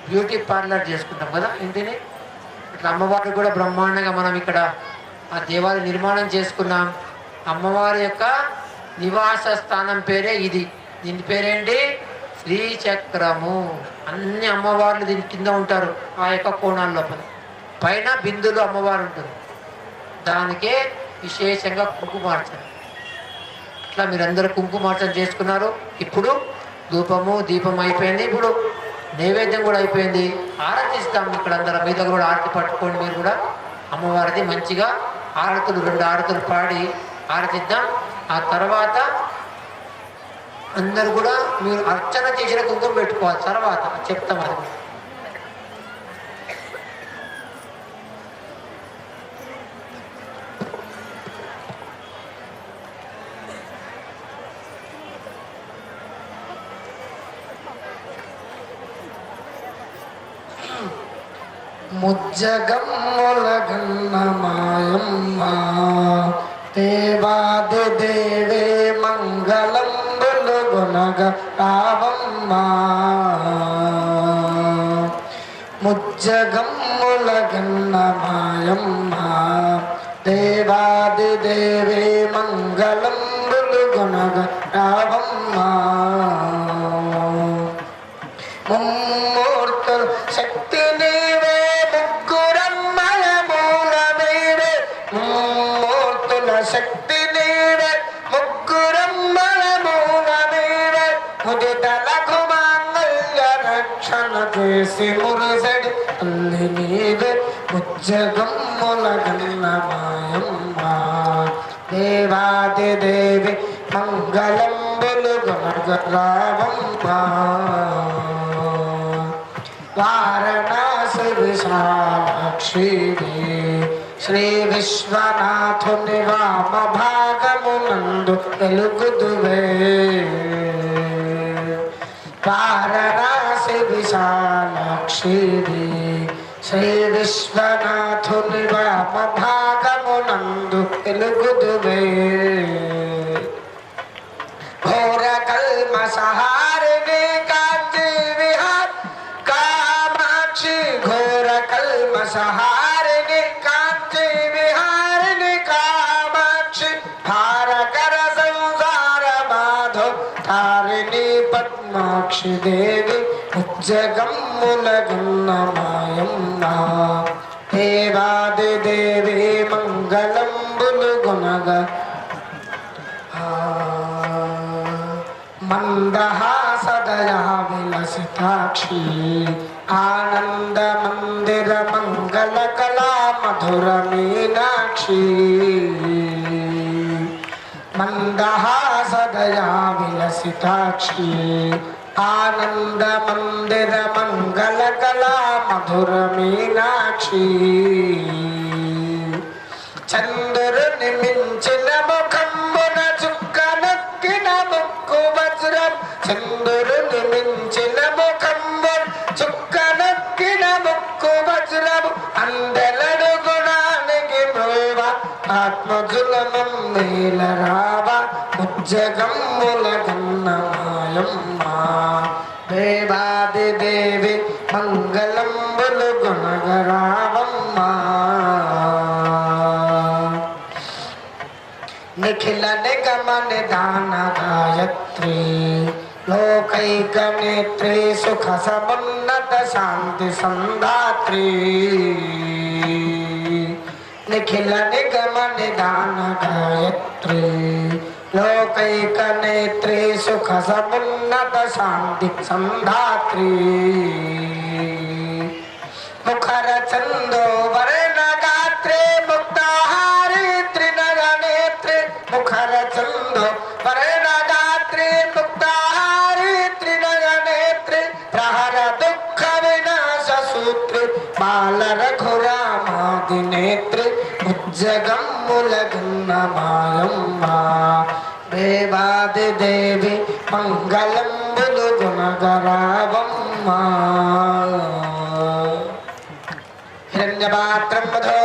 బ్యూటీ పార్లర్ చేసుకుంటాం కదా ఇంటిని. ఇట్లా అమ్మవారికి కూడా బ్రహ్మాండంగా మనం ఇక్కడ ఆ దేవాలయ నిర్మాణం చేసుకున్నాం. అమ్మవారి యొక్క నివాస స్థానం పేరే ఇది. దీని పేరేంటి? శ్రీచక్రము. అన్ని అమ్మవార్లు దీని కింద ఉంటారు, ఆ యొక్క కోణాల లోపల. పైన బిందులు అమ్మవారు ఉంటుంది, దానికే విశేషంగా కుంకుమార్చన. ఇట్లా మీరందరూ కుంకుమార్చన చేసుకున్నారు. ఇప్పుడు ధూపము దీపం అయిపోయింది, ఇప్పుడు నైవేద్యం కూడా అయిపోయింది. ఆరతిస్తాం ఇక్కడ అందరం. మీ దగ్గర కూడా ఆరతి పట్టుకోండి. మీరు కూడా అమ్మవారిది మంచిగా ఆరతులు 2 ఆరతులు పాడి ఆరతిద్దాం. ఆ తర్వాత అందరు కూడా మీరు అర్చన చేసిన కుంకుమ పెట్టుకోవాలి. తర్వాత చెప్తాం అది. ముజ్జగమ్ములగన్న మాయమ్మ దేవాది దేవే మంగళంబులు గుణగ రావమ్మ. ముజ్జగమ్ములగన్న మాయమ్మ దేవాది దేవే మంగళంబులు గుణగ రావమ్మ. ముమ్మూర్తుల శక్తి నీవే, ముగ్గురమ్మల మూలమేవే. ముమ్మూర్తుల శక్తి నీవే, ముగ్గురమ్మల మూలమేవే. ముదితలకు మాంగళ్య రక్షణ చేసి మురసడి అల్లి నీవే. ముజ్జగమ్ముల గన్న మాయమ్మ దేవాది దేవి మంగళంబులు గుణగ రావమ్మ. వారణాసి విశాలాక్షి శ్రీ విశ్వనాథుని వామ భాగమునందు వెలుగుదువే. వారణాసి విశాలాక్షి శ్రీ విశ్వనాథుని వామ భాగమునందు వెలుగుదువే. ఘోర కల్మషహారిణి పాశహారిణి కాంచి విహారిణి కామాక్షి హారకర సంసార మాధవ తారిణి పద్మాక్షి దేవి ఉజ్జగమ్ములగున్నమాయమ్మ దేవాది దేవి మంగళంబులు గుణగ మందహాసదయా విలసితాక్షి ఆనంద మందిర మంగళ కళా మధుర మీనాక్షి మందహాసదయా విలసితాక్షి ఆనంద మందిర మంగళ కళా మధుర మీనాక్షి చంద్రుని మించిన ముఖంబున చుక్క నొక్కిన ముక్కు వజ్రం చంద్రుని మించిన ముఖంబున చుక్క నొక్కిన ముక్కు వజ్రం అందెలడు గుణానికి మృవ ఆత్మజులనం నీల రావ ఉజ్జగమ్ముల గన్నమాయమ్మ దేవాది దేవి మంగళంబులు గుణగరావమ్మ నిఖిల నిగమ నిదాన గాయత్రి లోకైక నేత్రి సుఖ సమున్నత శాంతి సందాత్రి నిఖిల నిగమ నిదాన గాయత్రి లోకైక నేత్రి సుఖ సమున్నత శాంతి సంధాత్రి ముఖర చందో వరణ గాత్రే ముక్తాహారి త్రినగ నేత్రి ముఖర చందో వరణ గాత్రే ముక్తాహారి త్రినగ నేత్రి ప్రహర దుఃఖ వినాశ సూత్రి బాల రఘురామాది నేత్రి ఉజ్జగమ్ముల గున్నమాయమ్మ దేవాది దేవి మంగళంబులు గుణగరావమ్మ హిరణ్యపాత్రం మధో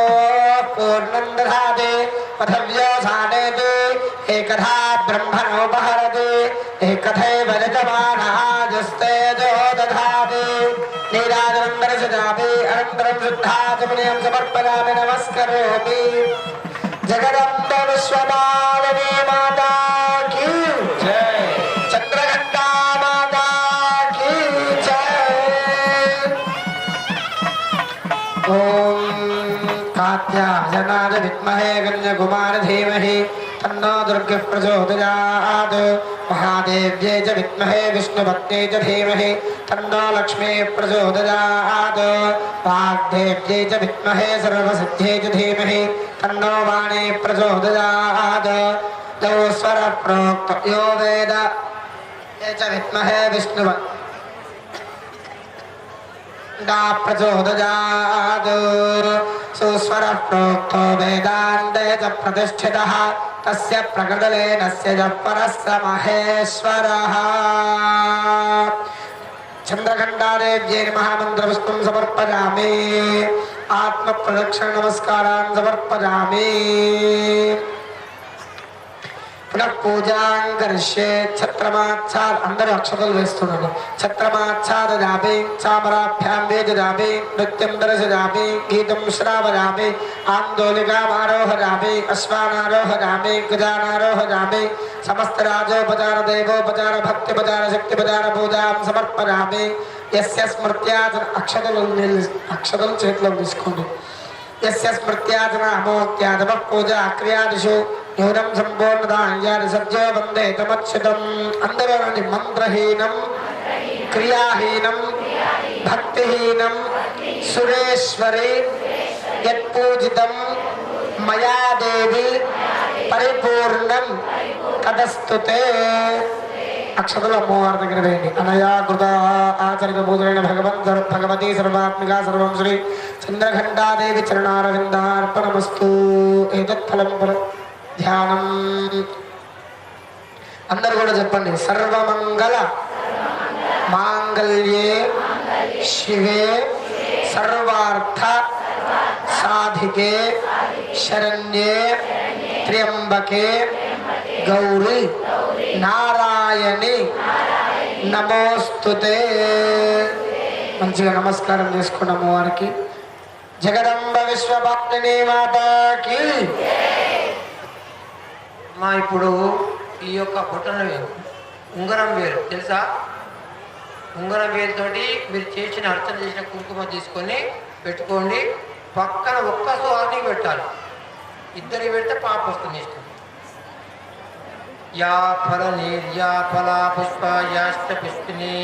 పూర్ణం దధాతి పథవ్యోసానేతి ఏకథా బ్రహ్మణోపహరతి ఏకథైవ యజమానః దధాతి నీరాజనం దర్శయామి అనంతరం శుద్ధాచమనీయం సమర్పయామి నమస్కరోమి జగదంబ విశ్వమాలిని మాతా కీ జై చంద్రఘంటా మాతా కీ జై ఓం కాత్యాయనాయ విద్మహే కన్యాకుమారి ధీమహి తన్నో దుర్గః ప్రచోదయాత్ మహాదేవ్యై చ విద్మహే విష్ణుభక్త్యై చ ధీమహి తన్నో లక్ష్మీ ప్రచోదయాత్ వాగ్దేవ్యై చ విద్మహే సర్వసిద్ధ్యై చ ధీమహి తన్నో వాణీ ప్రచోదయాత్ యో స్వర ప్రోక్త యో వేద చ విద్మహే విష్ణుభక్త్యై ప్రచోదయాత్ సుస్వర ప్రోక్తో వేదాంతే చ ప్రతిష్ఠితః తస్య ప్రకటలేనస్య చ పరస్య మహేశ్వరః చంద్రఘంటాదేవ్యై మహామంత్రపుష్పం సమర్పయామి ఆత్మ ప్రదక్షిణ నమస్కారాన్ సమర్పయామి పునః పూజాం కరిష్యే ఛత్రమాచ్ఛాద్ అందరూ అక్షతలు వేస్తున్నారు ఛత్రమాచ్ఛాదయామి చామరాభ్యాం వేదయామి నృత్యం దర్శయామి గీతం శ్రావయామి ఆందోళికామారోహయామి అశ్వానారోహయామి గజానారోహయామి సమస్త రాజోపచార దేవోపచార భక్తిపచార శక్తిపచార పూజాం సమర్పయామి యస్య స్మృత్యాచ అక్షతలు చేతిలో తీసుకోండి యస్య స్మృత్యాచన అమోత్యాదవ పూజా క్రియాదిషు న్యూనం సంపూర్ణదాయాని సజ్జో వందే తమచ్యుతం అందరూ మంత్రహీనం క్రియాహీనం భక్తిహీనం సురేశ్వరి యత్పూజితం మయా దేవి పరిపూర్ణం తదస్తుతే అక్షతలు అమ్మవారి దగ్గర వేయండి అనయా కృత ఆచరిత పూజలైన భగవతి సర్వాత్మిక సర్వం శ్రీ చంద్రఘంటాదేవి చరణారవిందార్పణమస్తు ఏతత్ఫలం ధ్యానం అందరు కూడా చెప్పండి సర్వమంగళ మాంగళ్యే శివే సర్వార్థ సాధికే శరణ్యే త్ర్యంబకే గౌరీ నారాయణి నమోస్తుతే మంచిగా నమస్కారం చేసుకున్నాము వారికి జగదంబ విశ్వభక్తిని మాతాకి. మా ఇప్పుడు ఈ యొక్క బొట్టన వేరు ఉంగరం వేరు తెలుసా? ఉంగరం వేరుతోటి మీరు చేసిన అర్చన చేసిన కుంకుమ తీసుకొని పెట్టుకోండి. పక్కన ఒక్క స్వామి పెట్టాలి. ఇద్దరికి పెడితే పాప వస్తుంది ఇష్టం. या फल निर्या फला पुष्पा याश्च पुष्पिने